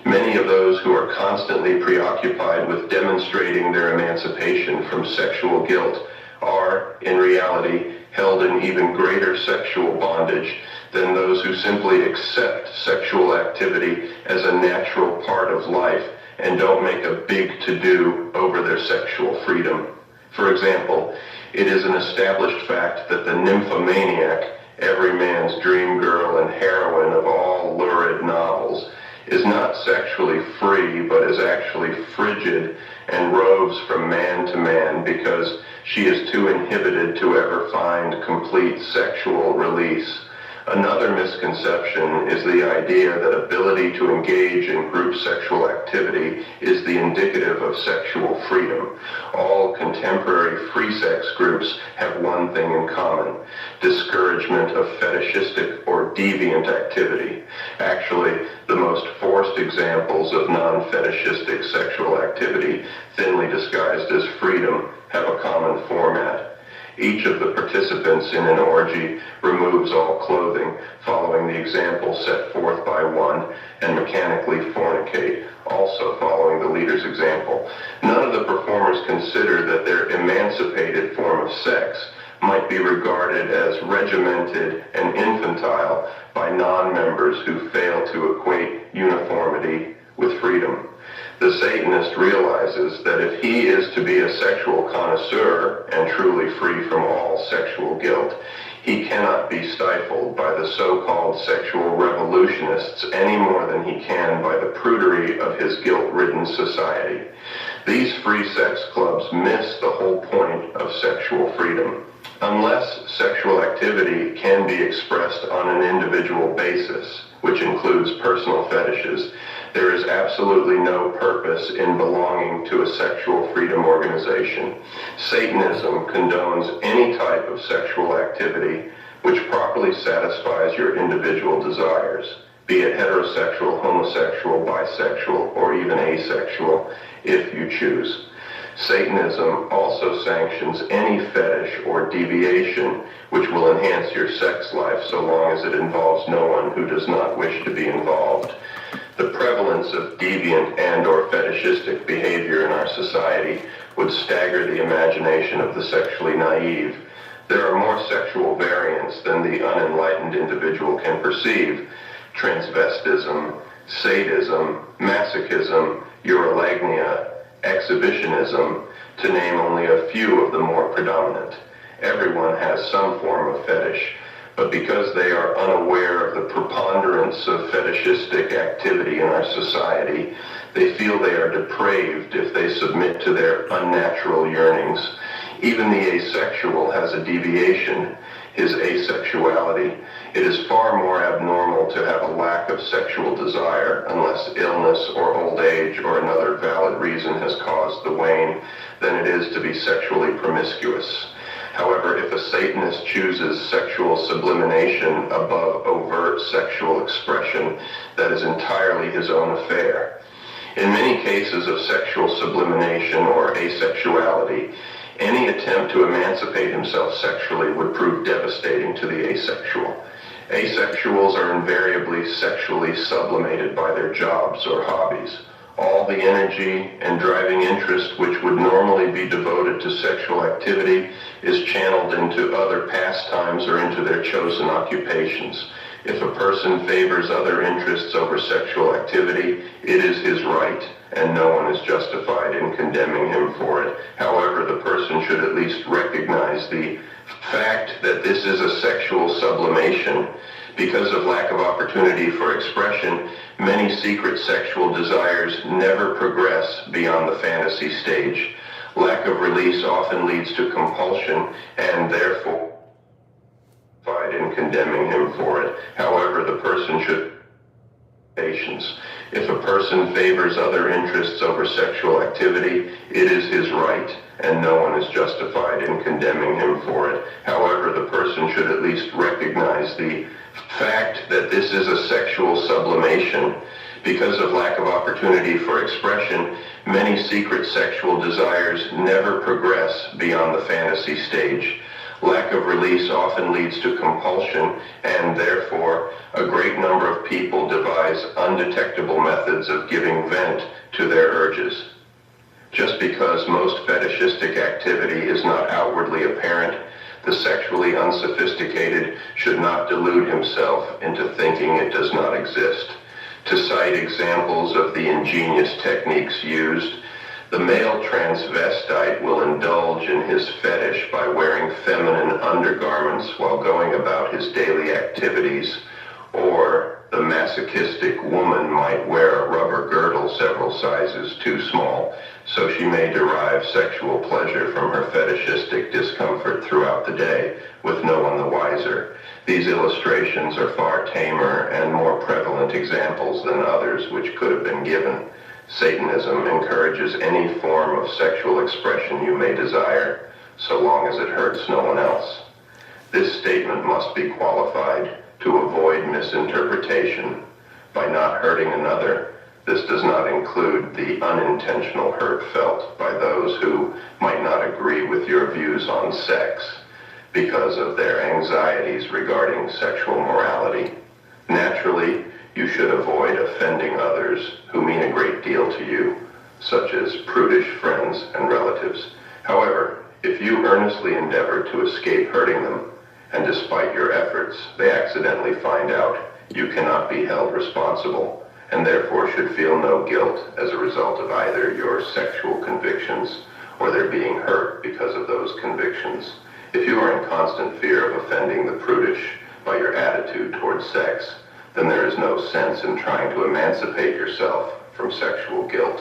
Many of those who are constantly preoccupied with demonstrating their emancipation from sexual guilt are, in reality, held in even greater sexual bondage than those who simply accept sexual activity as a natural part of life and don't make a big to-do over their sexual freedom. For example, it is an established fact that the nymphomaniac, every man's dream girl and heroine of all lurid novels, is not sexually free, but is actually frigid and roves from man to man because she is too inhibited to ever find complete sexual release. Another misconception is the idea that ability to engage in group sexual activity is the indicative of sexual freedom. All contemporary free sex groups have one thing in common: discouragement of fetishistic or deviant activity. Actually, the most forced examples of non-fetishistic sexual activity, thinly disguised as freedom, have a common format. Each of the participants in an orgy removes all clothing, following the example set forth by one, and mechanically fornicate, also following the leader's example. None of the performers consider that their emancipated form of sex might be regarded as regimented and infantile by non-members who fail to equate uniformity with freedom. The Satanist realizes that if he is to be a sexual connoisseur and truly free from all sexual guilt, he cannot be stifled by the so-called sexual revolutionists any more than he can by the prudery of his guilt-ridden society. These free sex clubs miss the whole point of sexual freedom. Unless sexual activity can be expressed on an individual basis, which includes personal fetishes, there is absolutely no purpose in belonging to a sexual freedom organization. Satanism condones any type of sexual activity which properly satisfies your individual desires, be it heterosexual, homosexual, bisexual, or even asexual, if you choose. Satanism also sanctions any fetish or deviation which will enhance your sex life so long as it involves no one who does not wish to be involved. The prevalence of deviant and or fetishistic behavior in our society would stagger the imagination of the sexually naive. There are more sexual variants than the unenlightened individual can perceive. Transvestism, sadism, masochism, urolagnia, exhibitionism, to name only a few of the more predominant. Everyone has some form of fetish, but because they are unaware of the preponderance of fetishistic activity in our society, they feel they are depraved if they submit to their unnatural yearnings. Even the asexual has a deviation, his asexuality. It is far more abnormal to have a lack of sexual desire unless illness or old age or another valid reason has caused the wane than it is to be sexually promiscuous. However, if a Satanist chooses sexual sublimation above overt sexual expression, that is entirely his own affair. In many cases of sexual sublimation or asexuality, any attempt to emancipate himself sexually would prove devastating to the asexual. Asexuals are invariably sexually sublimated by their jobs or hobbies. All the energy and driving interest which would normally be devoted to sexual activity is channeled into other pastimes or into their chosen occupations. If a person favors other interests over sexual activity, it is his right, and no one is justified in condemning him for it. However, the person should at least recognize the fact that this is a sexual sublimation. Because of lack of opportunity for expression, many secret sexual desires never progress beyond the fantasy stage. Lack of release often leads to compulsion, and therefore in condemning him for it. However, the person should patience. If a person favors other interests over sexual activity, it is his right, and no one is justified in condemning him for it. However, the person should at least recognize the fact that this is a sexual sublimation. Because of lack of opportunity for expression, many secret sexual desires never progress beyond the fantasy stage. Lack of release often leads to compulsion, and therefore, a great number of people devise undetectable methods of giving vent to their urges. Just because most fetishistic activity is not outwardly apparent, the sexually unsophisticated should not delude himself into thinking it does not exist. To cite examples of the ingenious techniques used, the male transvestite will indulge in his fetish by wearing feminine undergarments while going about his daily activities, or the masochistic woman might wear a rubber girdle several sizes too small, so she may derive sexual pleasure from her fetishistic discomfort throughout the day, with no one the wiser. These illustrations are far tamer and more prevalent examples than others which could have been given. Satanism encourages any form of sexual expression you may desire, so long as it hurts no one else. This statement must be qualified to avoid misinterpretation. By not hurting another, this does not include the unintentional hurt felt by those who might not agree with your views on sex because of their anxieties regarding sexual morality. Naturally, you should avoid offending others who mean a great deal to you, such as prudish friends and relatives. However, if you earnestly endeavor to escape hurting them, and despite your efforts, they accidentally find out, you cannot be held responsible, and therefore should feel no guilt as a result of either your sexual convictions or their being hurt because of those convictions. If you are in constant fear of offending the prudish by your attitude towards sex, then there is no sense in trying to emancipate yourself from sexual guilt.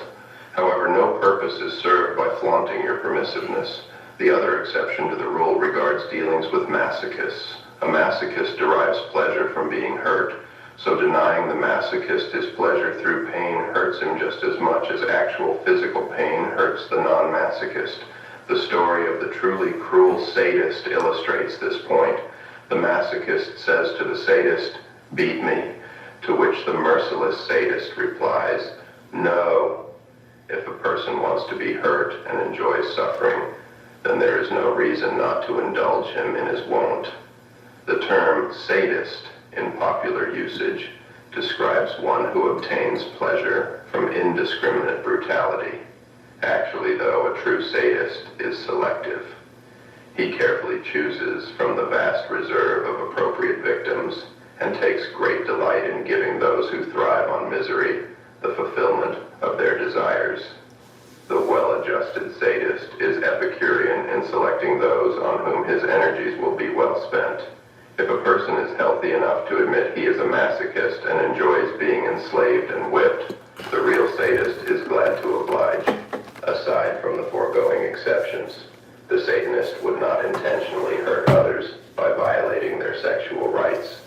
However, no purpose is served by flaunting your permissiveness. The other exception to the rule regards dealings with masochists. A masochist derives pleasure from being hurt, so denying the masochist his pleasure through pain hurts him just as much as actual physical pain hurts the non-masochist. The story of the truly cruel sadist illustrates this point. The masochist says to the sadist, "Beat me," to which the merciless sadist replies, "No." If a person wants to be hurt and enjoys suffering, then there is no reason not to indulge him in his wont. The term sadist in popular usage describes one who obtains pleasure from indiscriminate brutality. Actually, though, a true sadist is selective. He carefully chooses from the vast reserve of appropriate victims and takes great delight in giving those who thrive on misery the fulfillment of their desires. The well-adjusted sadist is Epicurean in selecting those on whom his energies will be well spent. If a person is healthy enough to admit he is a masochist and enjoys being enslaved and whipped, the real sadist is glad to oblige. Aside from the foregoing exceptions, the Satanist would not intentionally hurt others by violating their sexual rights.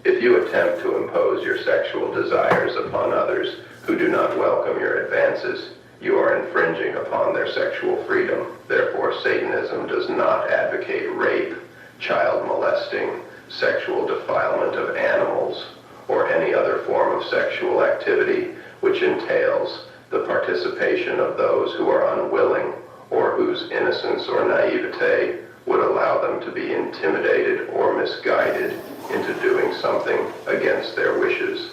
If you attempt to impose your sexual desires upon others who do not welcome your advances, you are infringing upon their sexual freedom. Therefore, Satanism does not advocate rape, child molesting, sexual defilement of animals, or any other form of sexual activity which entails the participation of those who are unwilling or whose innocence or naivete would allow them to be intimidated or misguided into doing something against their wishes.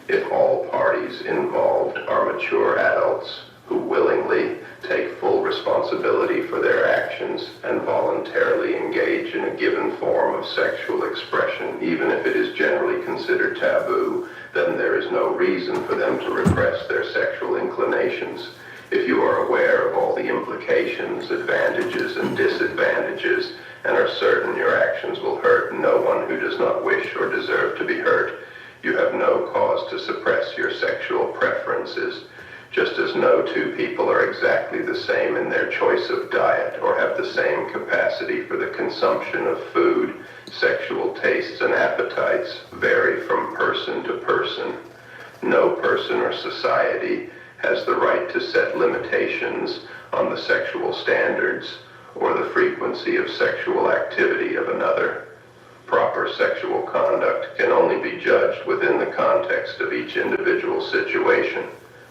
If all parties involved are mature adults who willingly take full responsibility for their actions and voluntarily engage in a given form of sexual expression, even if it is generally considered taboo, then there is no reason for them to repress their sexual inclinations. If you are aware of all the implications, advantages, and disadvantages, and are certain your actions will hurt no one who does not wish or deserve to be hurt, you have no cause to suppress your sexual preferences, just as no two people are exactly the same in their choice of diet or have the same capacity for the consumption of food. Sexual tastes and appetites vary from person to person. No person or society has the right to set limitations on the sexual standards or the frequency of sexual activity of another. Proper sexual conduct can only be judged within the context of each individual situation.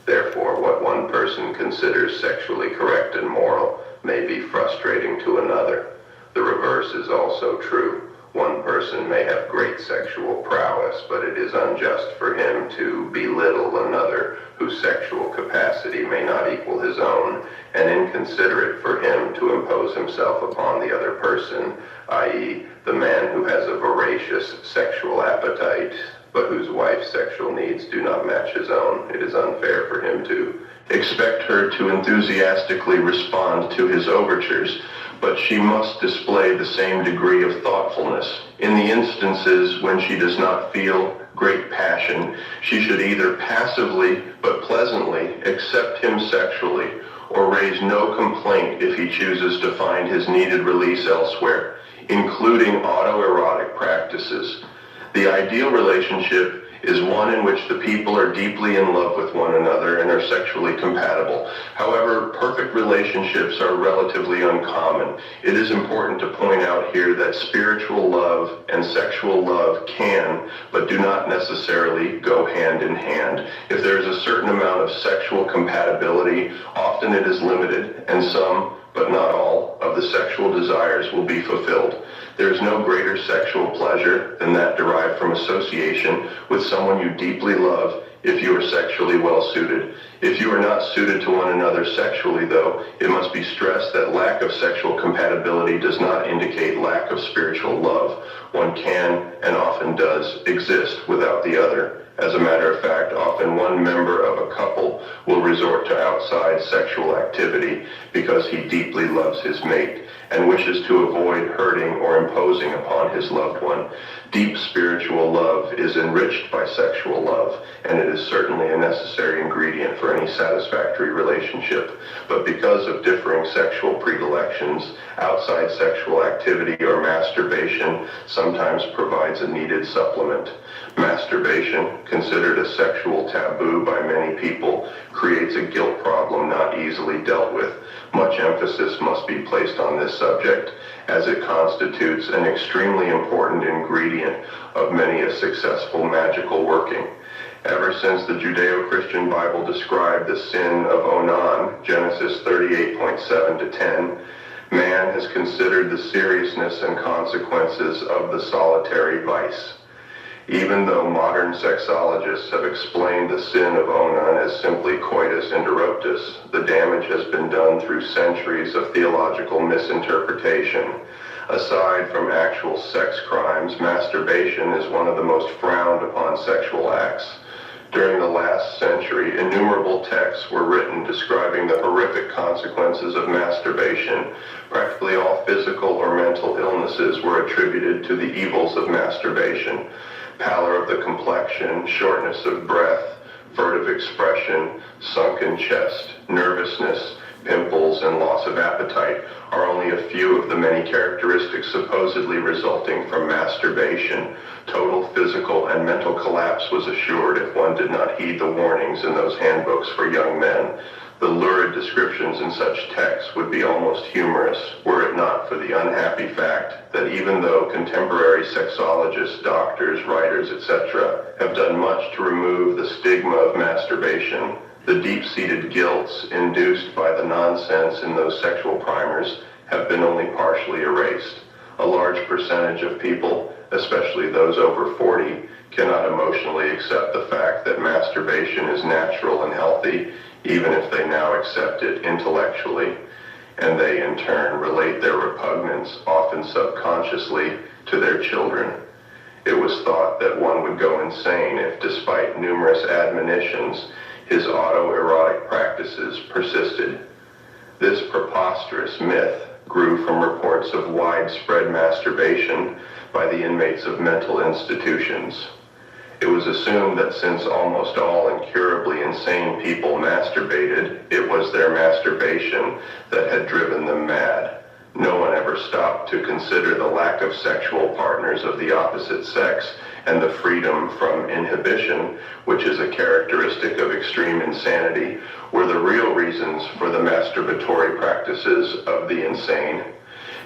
Therefore, what one person considers sexually correct and moral may be frustrating to another. The reverse is also true. One person may have great sexual prowess, but it is unjust for him to belittle another whose sexual capacity may not equal his own, and inconsiderate for him to impose himself upon the other person, i.e., the man who has a voracious sexual appetite, but whose wife's sexual needs do not match his own. It is unfair for him to expect her to enthusiastically respond to his overtures, but she must display the same degree of thoughtfulness. In the instances when she does not feel great passion, she should either passively but pleasantly accept him sexually, or raise no complaint if he chooses to find his needed release elsewhere, including autoerotic practices. The ideal relationship is one in which the people are deeply in love with one another and are sexually compatible. However, perfect relationships are relatively uncommon. It is important to point out here that spiritual love and sexual love can, but do not necessarily go hand in hand. If there is a certain amount of sexual compatibility, often it is limited, and some, but not all, of the sexual desires will be fulfilled. There is no greater sexual pleasure than that derived from association with someone you deeply love if you are sexually well suited. If you are not suited to one another sexually, though, it must be stressed that lack of sexual compatibility does not indicate lack of spiritual love. One can, and often does, exist without the other. As a matter of fact, often one member of a couple will resort to outside sexual activity because he deeply loves his mate and wishes to avoid hurting or imposing upon his loved one. Deep spiritual love is enriched by sexual love, and it is certainly a necessary ingredient for any satisfactory relationship. But because of differing sexual predilections, outside sexual activity or masturbation sometimes provides a needed supplement. Masturbation, considered a sexual taboo by many people, creates a guilt problem not easily dealt with. Much emphasis must be placed on this subject, as it constitutes an extremely important ingredient of many a successful magical working. Ever since the Judeo-Christian Bible described the sin of Onan, Genesis 38:7 to 10, man has considered the seriousness and consequences of the solitary vice. Even though modern sexologists have explained the sin of Onan as simply coitus interruptus, the damage has been done through centuries of theological misinterpretation. Aside from actual sex crimes, masturbation is one of the most frowned upon sexual acts. During the last century, innumerable texts were written describing the horrific consequences of masturbation. Practically all physical or mental illnesses were attributed to the evils of masturbation. Pallor of the complexion, shortness of breath, furtive expression, sunken chest, nervousness, pimples, and loss of appetite are only a few of the many characteristics supposedly resulting from masturbation. Total physical and mental collapse was assured if one did not heed the warnings in those handbooks for young men. The lurid descriptions in such texts would be almost humorous, were it not for the unhappy fact that even though contemporary sexologists, doctors, writers, etc., have done much to remove the stigma of masturbation, the deep-seated guilts induced by the nonsense in those sexual primers have been only partially erased. A large percentage of people, especially those over 40, cannot emotionally accept the fact that masturbation is natural and healthy, even if they now accept it intellectually, and they in turn relate their repugnance, often subconsciously, to their children. It was thought that one would go insane if, despite numerous admonitions, his autoerotic practices persisted. This preposterous myth grew from reports of widespread masturbation by the inmates of mental institutions. It was assumed that since almost all incurably insane people masturbated, it was their masturbation that had driven them mad. No one ever stopped to consider the lack of sexual partners of the opposite sex and the freedom from inhibition, which is a characteristic of extreme insanity, were the real reasons for the masturbatory practices of the insane.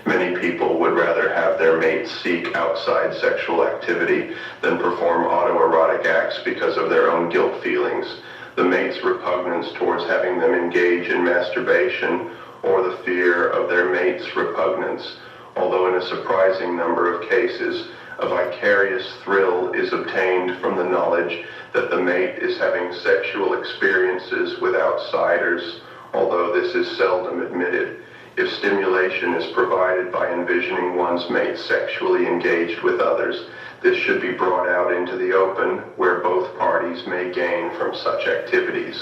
Many people would rather have their mates seek outside sexual activity than perform autoerotic acts because of their own guilt feelings, the mate's repugnance towards having them engage in masturbation, or the fear of their mate's repugnance, although in a surprising number of cases, a vicarious thrill is obtained from the knowledge that the mate is having sexual experiences with outsiders, although this is seldom admitted. If stimulation is provided by envisioning one's mate sexually engaged with others, this should be brought out into the open, where both parties may gain from such activities.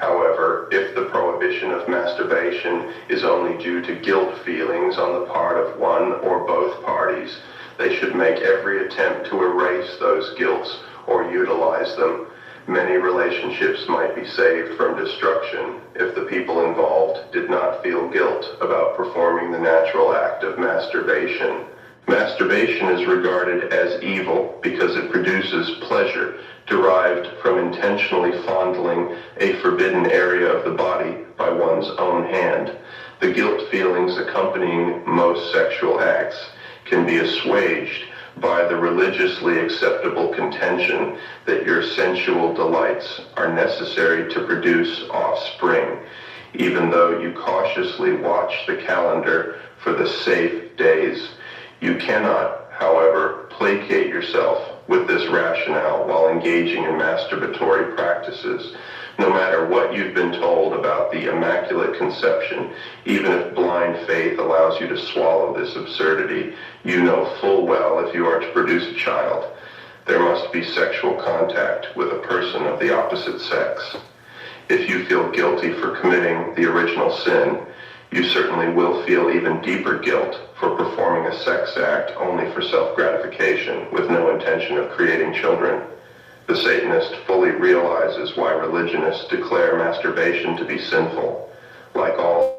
However, if the prohibition of masturbation is only due to guilt feelings on the part of one or both parties, they should make every attempt to erase those guilts or utilize them. Many relationships might be saved from destruction if the people involved did not feel guilt about performing the natural act of masturbation. Masturbation is regarded as evil because it produces pleasure derived from intentionally fondling a forbidden area of the body by one's own hand. The guilt feelings accompanying most sexual acts can be assuaged by the religiously acceptable contention that your sensual delights are necessary to produce offspring, even though you cautiously watch the calendar for the safe days. You cannot, however, placate yourself with this rationale while engaging in masturbatory practices. No matter what you've been told about the Immaculate Conception, even if blind faith allows you to swallow this absurdity, you know full well if you are to produce a child, there must be sexual contact with a person of the opposite sex. If you feel guilty for committing the original sin, you certainly will feel even deeper guilt for performing a sex act only for self-gratification with no intention of creating children. The Satanist fully realizes why religionists declare masturbation to be sinful. Like all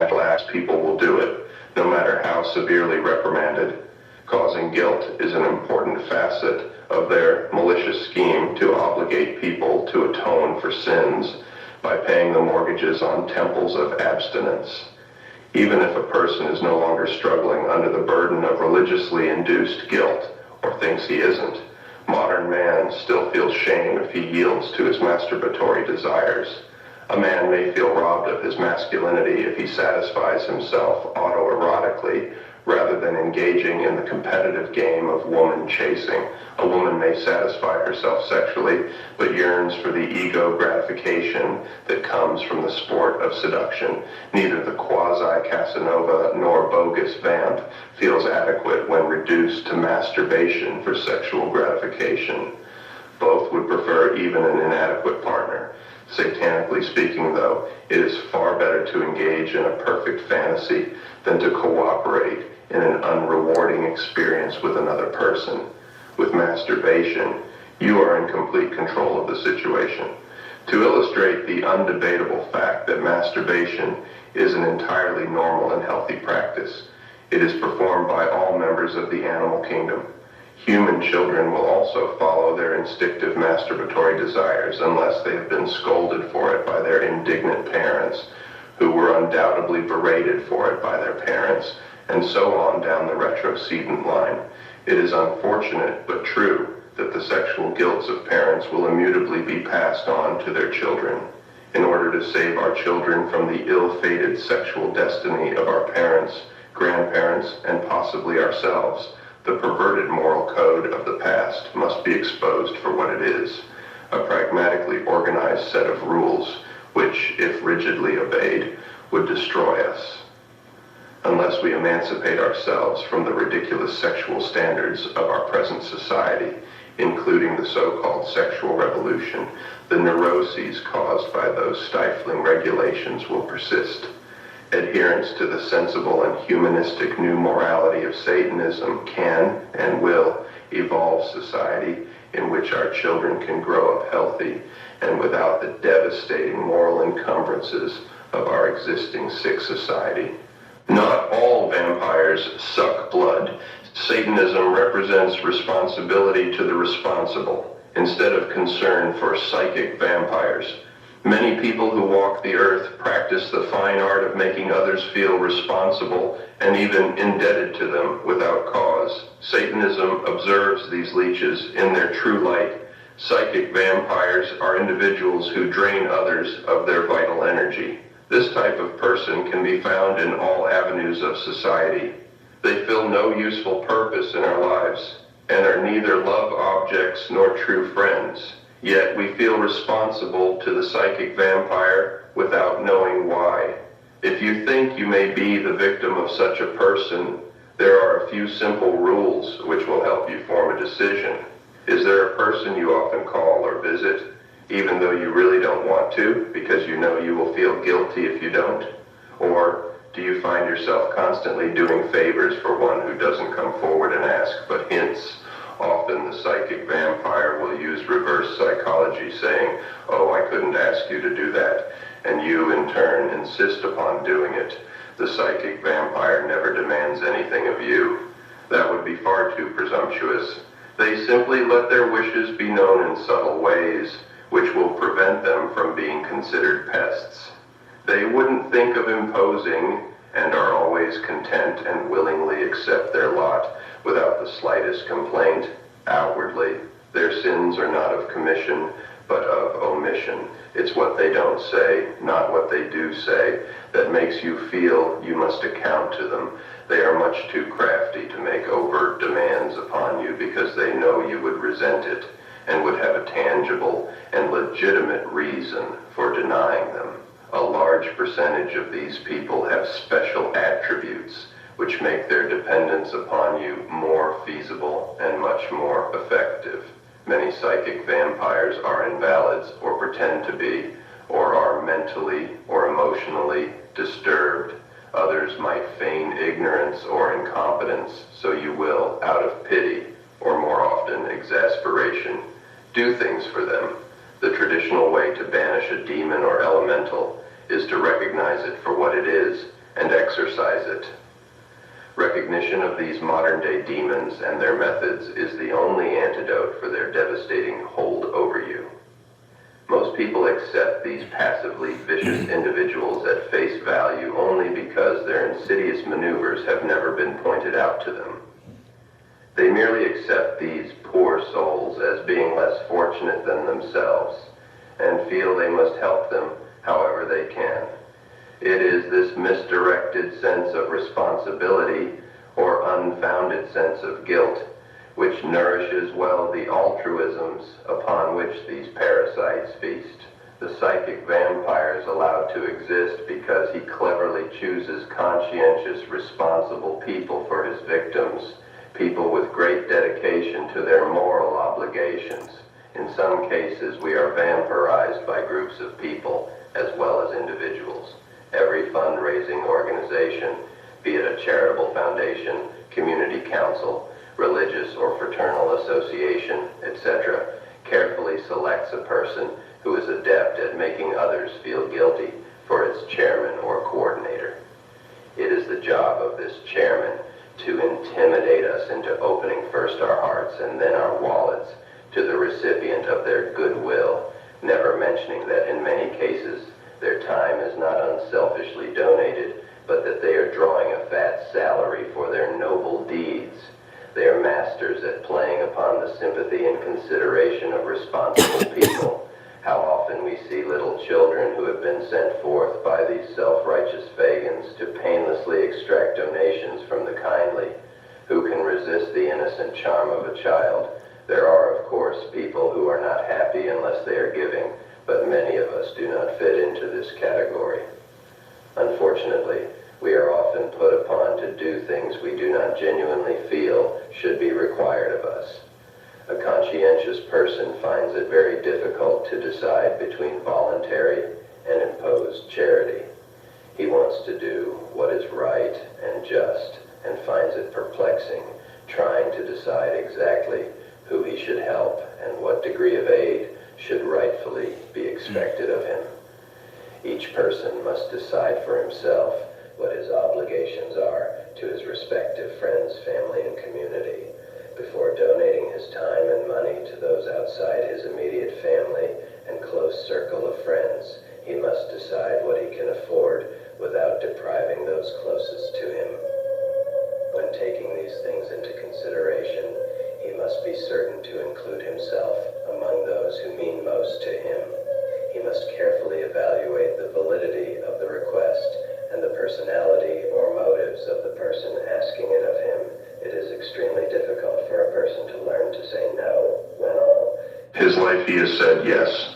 acts, people will do it, no matter how severely reprimanded. Causing guilt is an important facet of their malicious scheme to obligate people to atone for sins by paying the mortgages on temples of abstinence. Even if a person is no longer struggling under the burden of religiously induced guilt, or thinks he isn't, modern man still feels shame if he yields to his masturbatory desires. A man may feel robbed of his masculinity if he satisfies himself autoerotically rather than engaging in the competitive game of woman chasing. A woman may satisfy herself sexually, but yearns for the ego gratification that comes from the sport of seduction. Neither the quasi-Casanova nor bogus vamp feels adequate when reduced to masturbation for sexual gratification. Both would prefer even an inadequate partner. Satanically speaking, though, it is far better to engage in a perfect fantasy than to cooperate in an unrewarding experience with another person. With masturbation, you are in complete control of the situation. To illustrate the undebatable fact that masturbation is an entirely normal and healthy practice, it is performed by all members of the animal kingdom. Human children will also follow their instinctive masturbatory desires unless they have been scolded for it by their indignant parents, who were undoubtedly berated for it by their parents, and so on down the retrocedent line. It is unfortunate but true that the sexual guilts of parents will immutably be passed on to their children. In order to save our children from the ill-fated sexual destiny of our parents, grandparents, and possibly ourselves, the perverted moral code of the past must be exposed for what it is, a pragmatically organized set of rules which, if rigidly obeyed, would destroy us. Unless we emancipate ourselves from the ridiculous sexual standards of our present society, including the so-called sexual revolution, the neuroses caused by those stifling regulations will persist. Adherence to the sensible and humanistic new morality of Satanism can and will evolve society in which our children can grow up healthy and without the devastating moral encumbrances of our existing sick society. Not all vampires suck blood. Satanism represents responsibility to the responsible instead of concern for psychic vampires. Many people who walk the earth practice the fine art of making others feel responsible and even indebted to them without cause. Satanism observes these leeches in their true light. Psychic vampires are individuals who drain others of their vital energy. This type of person can be found in all avenues of society. They fill no useful purpose in our lives and are neither love objects nor true friends. Yet we feel responsible to the psychic vampire without knowing why. If you think you may be the victim of such a person, there are a few simple rules which will help you form a decision. Is there a person you often call or visit, even though you really don't want to, because you know you will feel guilty if you don't? Or do you find yourself constantly doing favors for one who doesn't come forward and ask, but hints? Often the psychic vampire will use reverse psychology, saying, "Oh, I couldn't ask you to do that," and you in turn insist upon doing it. The psychic vampire never demands anything of you. That would be far too presumptuous. They simply let their wishes be known in subtle ways, which will prevent them from being considered pests. They wouldn't think of imposing and are always content and willingly accept their lot without the slightest complaint outwardly. Their sins are not of commission, but of omission. It's what they don't say, not what they do say, that makes you feel you must account to them. They are much too crafty to make overt demands upon you because they know you would resent it and would have a tangible and legitimate reason for denying them. A large percentage of these people have special attributes which make their dependence upon you more feasible and much more effective. Many psychic vampires are invalids or pretend to be, or are mentally or emotionally disturbed. Others might feign ignorance or incompetence, so you will, out of pity, or more often exasperation, do things for them. The traditional way to banish a demon or elemental is to recognize it for what it is and exorcise it. Recognition of these modern-day demons and their methods is the only antidote for their devastating hold over you. Most people accept these passively vicious individuals at face value only because their insidious maneuvers have never been pointed out to them. They merely accept these poor souls as being less fortunate than themselves and feel they must help them however they can. It is this misdirected sense of responsibility or unfounded sense of guilt which nourishes well the altruisms upon which these parasites feast. The psychic vampire is allowed to exist because he cleverly chooses conscientious, responsible people for his victims, people with great dedication to their moral obligations. In some cases, we are vampirized by groups of people as well as individuals. Every fundraising organization, be it a charitable foundation, community council, religious or fraternal association, etc., carefully selects a person who is adept at making others feel guilty for its chairman or coordinator. It is the job of this chairman to intimidate us into opening first our hearts and then our wallets to the recipient of their goodwill, never mentioning that in many cases their time is not unselfishly donated, but that they are drawing a fat salary for their noble deeds. They are masters at playing upon the sympathy and consideration of responsible people. How often we see little children who have been sent forth by these self-righteous Fagins to painlessly extract donations from the kindly. Who can resist the innocent charm of a child? There are, of course, people who are not happy unless they are giving, but many of us do not fit into this category. Unfortunately, we are often put upon
want to do things we do not genuinely feel should be required of us. A conscientious person finds it very difficult to decide between voluntary and imposed charity. He wants to do what is right and just and finds it perplexing, trying to decide exactly who he should help and what degree of aid should rightfully be expected of him. Each person must decide for himself what his obligations are to his respective friends, family, and community. Before donating his time and money to those outside his immediate family and close circle of friends, he must decide what he can afford without depriving those closest to him. When taking these things into consideration, he must be certain to include himself among those who mean most to him. He must carefully evaluate the validity of the request and the personality or motives of the person asking it of him. It is extremely difficult for a person to learn to say no when all
his life he has said yes.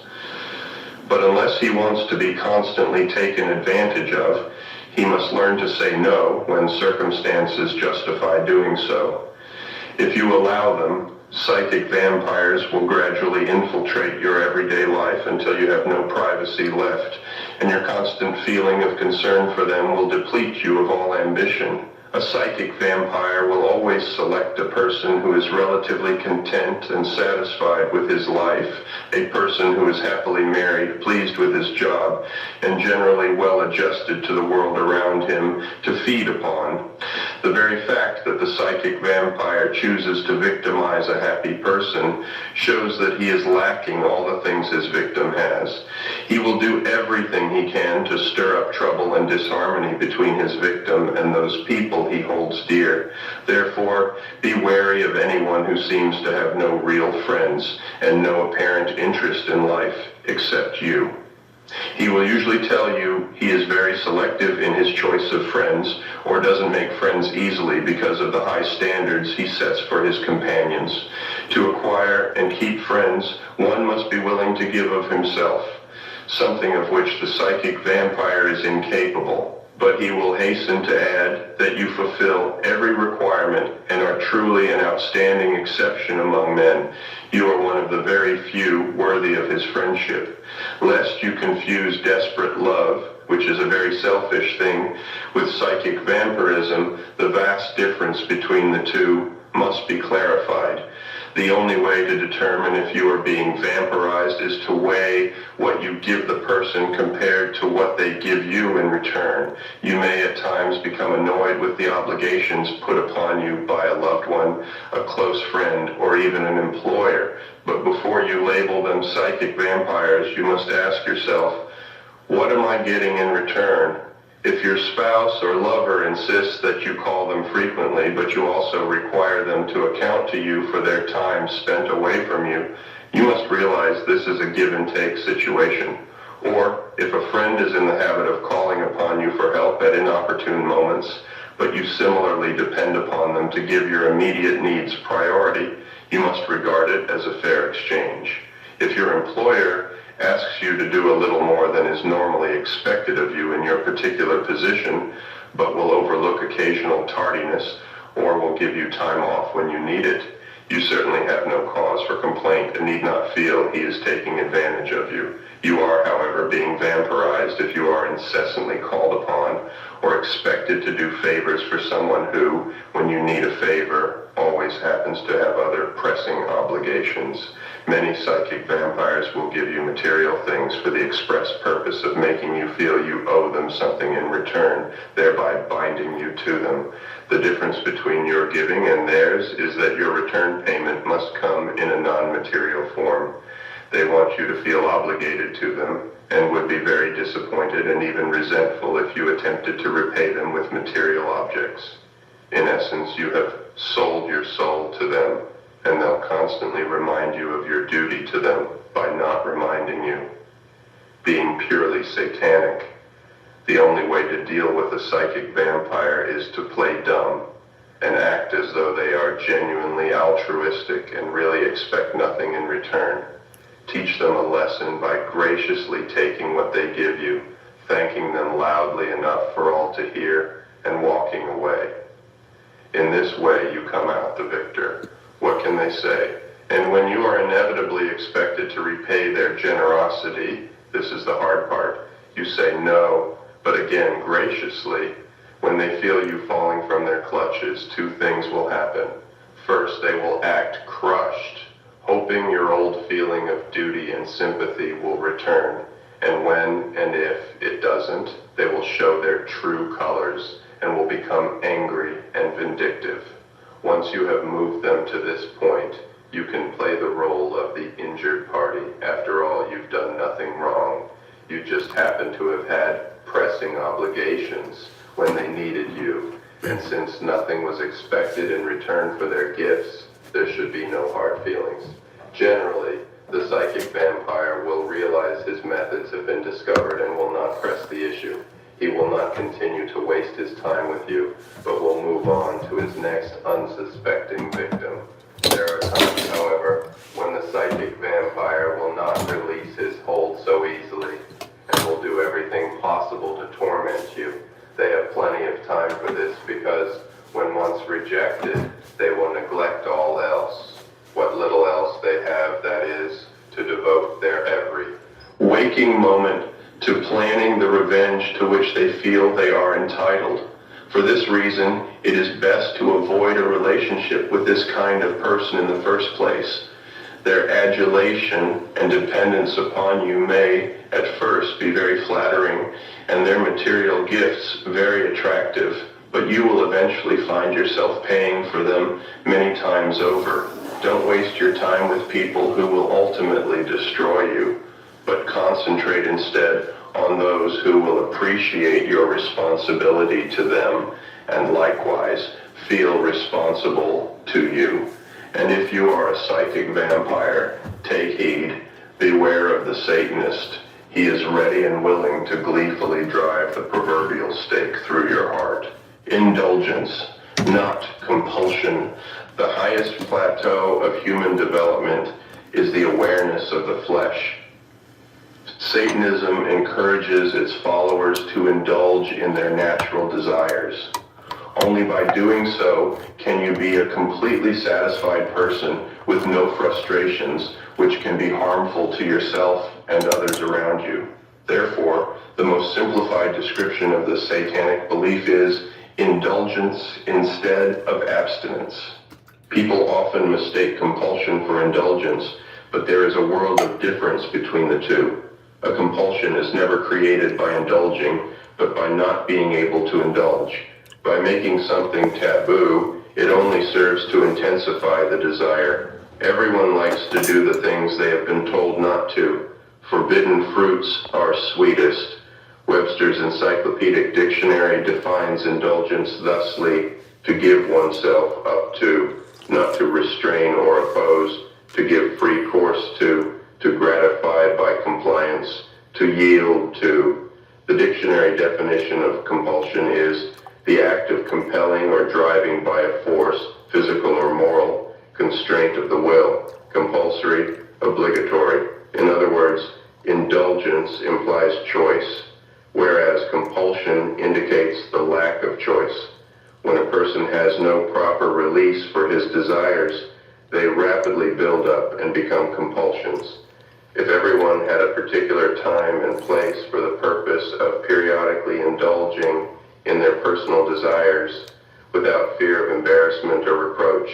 But unless he wants to be constantly taken advantage of, he must learn to say no when circumstances justify doing so. If you allow them, psychic vampires will gradually infiltrate your everyday life until you have no privacy left, and your constant feeling of concern for them will deplete you of all ambition. A psychic vampire will always select a person who is relatively content and satisfied with his life, a person who is happily married, pleased with his job, and generally well adjusted to the world around him to feed upon. The very fact that the psychic vampire chooses to victimize a happy person shows that he is lacking all the things his victim has. He will do everything he can to stir up trouble and disharmony between his victim and those people he holds dear. Therefore, be wary of anyone who seems to have no real friends and no apparent interest in life except you. He will usually tell you he is very selective in his choice of friends or doesn't make friends easily because of the high standards he sets for his companions. To acquire and keep friends, one must be willing to give of himself, something of which the psychic vampire is incapable. But he will hasten to add that you fulfill every requirement and are truly an outstanding exception among men. You are one of the very few worthy of his friendship. Lest you confuse desperate love, which is a very selfish thing, with psychic vampirism, the vast difference between the two must be clarified. The only way to determine if you are being vampirized is to weigh what you give the person compared to what they give you in return. You may at times become annoyed with the obligations put upon you by a loved one, a close friend, or even an employer. But before you label them psychic vampires, you must ask yourself, what am I getting in return? If your spouse or lover insists that you call them frequently, but you also require them to account to you for their time spent away from you, you must realize this is a give and take situation. Or if a friend is in the habit of calling upon you for help at inopportune moments, but you similarly depend upon them to give your immediate needs priority, you must regard it as a fair exchange. If your employer asks you to do a little more than is normally expected of you in your particular position, but will overlook occasional tardiness or will give you time off when you need it, you certainly have no cause for complaint and need not feel he is taking advantage of you. You are, however, being vampirized if you are incessantly called upon or expected to do favors for someone who, when you need a favor, always happens to have other pressing obligations. Many psychic vampires will give you material things for the express purpose of making you feel you owe them something in return, thereby binding you to them. The difference between your giving and theirs is that your return payment must come in a non-material form. They want you to feel obligated to them and would be very disappointed and even resentful if you attempted to repay them with material objects. In essence, you have sold your soul to them, and they'll constantly remind you of your duty to them by not reminding you. Being purely satanic, the only way to deal with a psychic vampire is to play dumb and act as though they are genuinely altruistic and really expect nothing in return. Teach them a lesson by graciously taking what they give you, thanking them loudly enough for all to hear, and walking away. In this way, you come out the victor. What can they say? And when you are inevitably expected to repay their generosity, this is the hard part, you say no, but again graciously. When they feel you falling from their clutches, two things will happen. First, they will act crushed, hoping your old feeling of duty and sympathy will return. And when and if it doesn't, they will show their true colors and will become angry and vindictive. Once you have moved them to this point, you can play the role of the injured party. After all, you've done nothing wrong. You just happen to have had pressing obligations when they needed you. And since nothing was expected in return for their gifts, there should be no hard feelings. Generally, the psychic vampire will realize his methods have been discovered and will not press the issue. He will not continue to waste his time with you, but will move on to his next unsuspecting victim. There are times, however, when the psychic vampire will not release his hold so easily and will do everything possible to torment you. They have plenty of time for this because when once rejected, they will neglect all else. What little else they have, that is, to devote their every waking moment to planning the revenge to which they feel they are entitled. For this reason, it is best to avoid a relationship with this kind of person in the first place. Their adulation and dependence upon you may, at first, be very flattering, and their material gifts very attractive, but you will eventually find yourself paying for them many times over. Don't waste your time with people who will ultimately destroy you, but concentrate instead on those who will appreciate your responsibility to them and likewise feel responsible to you. And if you are a psychic vampire, take heed, beware of the Satanist. He is ready and willing to gleefully drive the proverbial stake through your heart. Indulgence, not compulsion. The highest plateau of human development is the awareness of the flesh. Satanism encourages its followers to indulge in their natural desires. Only by doing so can you be a completely satisfied person with no frustrations, which can be harmful to yourself and others around you. Therefore, the most simplified description of the satanic belief is indulgence instead of abstinence. People often mistake compulsion for indulgence, but there is a world of difference between the two. A compulsion is never created by indulging, but by not being able to indulge. By making something taboo, it only serves to intensify the desire. Everyone likes to do the things they have been told not to. Forbidden fruits are sweetest. Webster's Encyclopedic Dictionary defines indulgence thusly: to give oneself up to, not to restrain or oppose, to give free course to gratify by compliance, to yield to. The dictionary definition of compulsion is the act of compelling or driving by a force, physical or moral, constraint of the will, compulsory, obligatory. In other words, indulgence implies choice, whereas compulsion indicates the lack of choice. When a person has no proper release for his desires, they rapidly build up and become compulsions. If everyone had a particular time and place for the purpose of periodically indulging in their personal desires, without fear of embarrassment or reproach,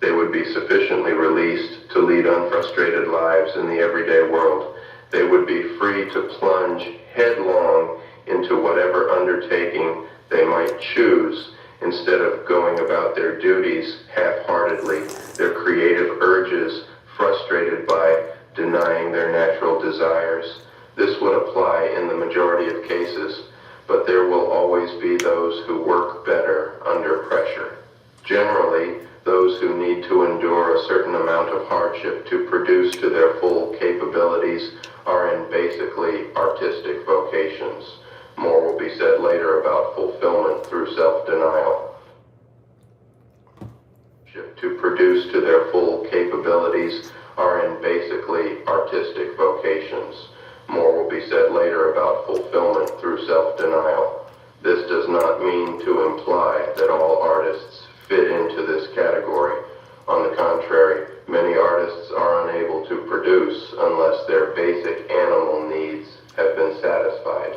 they would be sufficiently released to lead unfrustrated lives in the everyday world. They would be free to plunge headlong into whatever undertaking they might choose, instead of going about their duties half-heartedly, their creative urges frustrated by denying their natural desires. This would apply in the majority of cases, but there will always be those who work better under pressure. Generally, those who need to endure a certain amount of hardship to produce to their full capabilities are in basically artistic vocations. More will be said later about fulfillment through self-denial. To produce to their full capabilities are in basically artistic vocations. More will be said later about fulfillment through self-denial. This does not mean to imply that all artists fit into this category. On the contrary, many artists are unable to produce unless their basic animal needs have been satisfied.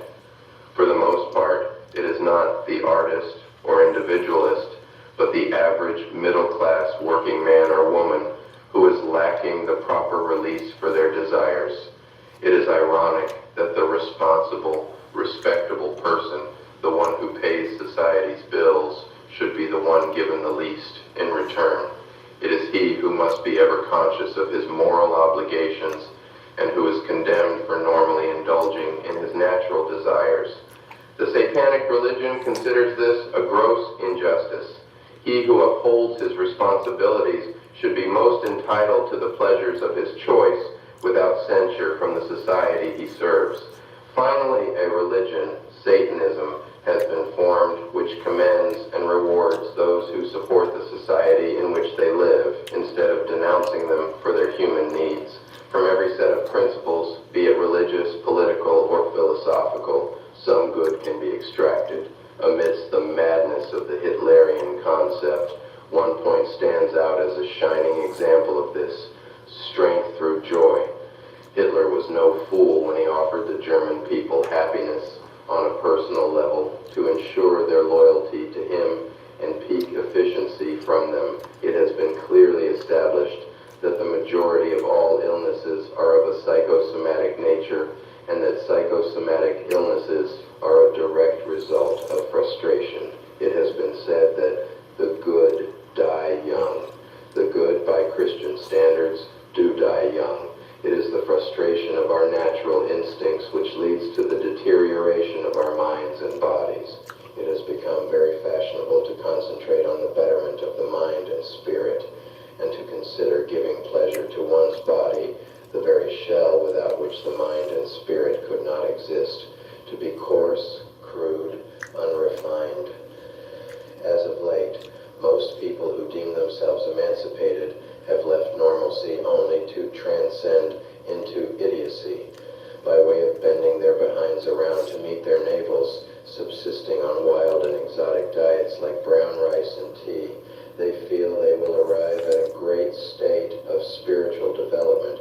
For the most part, it is not the artist or individualist, but the average middle-class working man or woman who is lacking the proper release for their desires. It is ironic that the responsible, respectable person, the one who pays society's bills, should be the one given the least in return. It is he who must be ever conscious of his moral obligations and who is condemned for normally indulging in his natural desires. The satanic religion considers this a gross injustice. He who upholds his responsibilities should be most entitled to the pleasures of his choice without censure from the society he serves. Finally, a religion, Satanism, has been formed which commends and rewards those who support the society in which they live instead of denouncing them for their human needs. From every set of principles, be it religious, political, or philosophical, some good can be extracted. Amidst the madness of the Hitlerian concept, one point stands out as a shining example of this: strength through joy. Hitler was no fool when he offered the German people happiness on a personal level to ensure their loyalty to him and peak efficiency from them. It has been clearly established that the majority of all illnesses are of a psychosomatic nature, and that psychosomatic illnesses are a direct result of frustration. It has been said that the good die young. The good, by Christian standards, do die young. It is the frustration of our natural instincts which leads to the deterioration of our minds and bodies. It has become very fashionable to concentrate on the betterment of the mind and spirit, and to consider giving pleasure to one's body, the very shell without which the mind and spirit could not exist, to be coarse, crude, unrefined. As of late, most people who deem themselves emancipated have left normalcy only to transcend into idiocy. By way of bending their behinds around to meet their navels, subsisting on wild and exotic diets like brown rice and tea, they feel they will arrive at a great state of spiritual development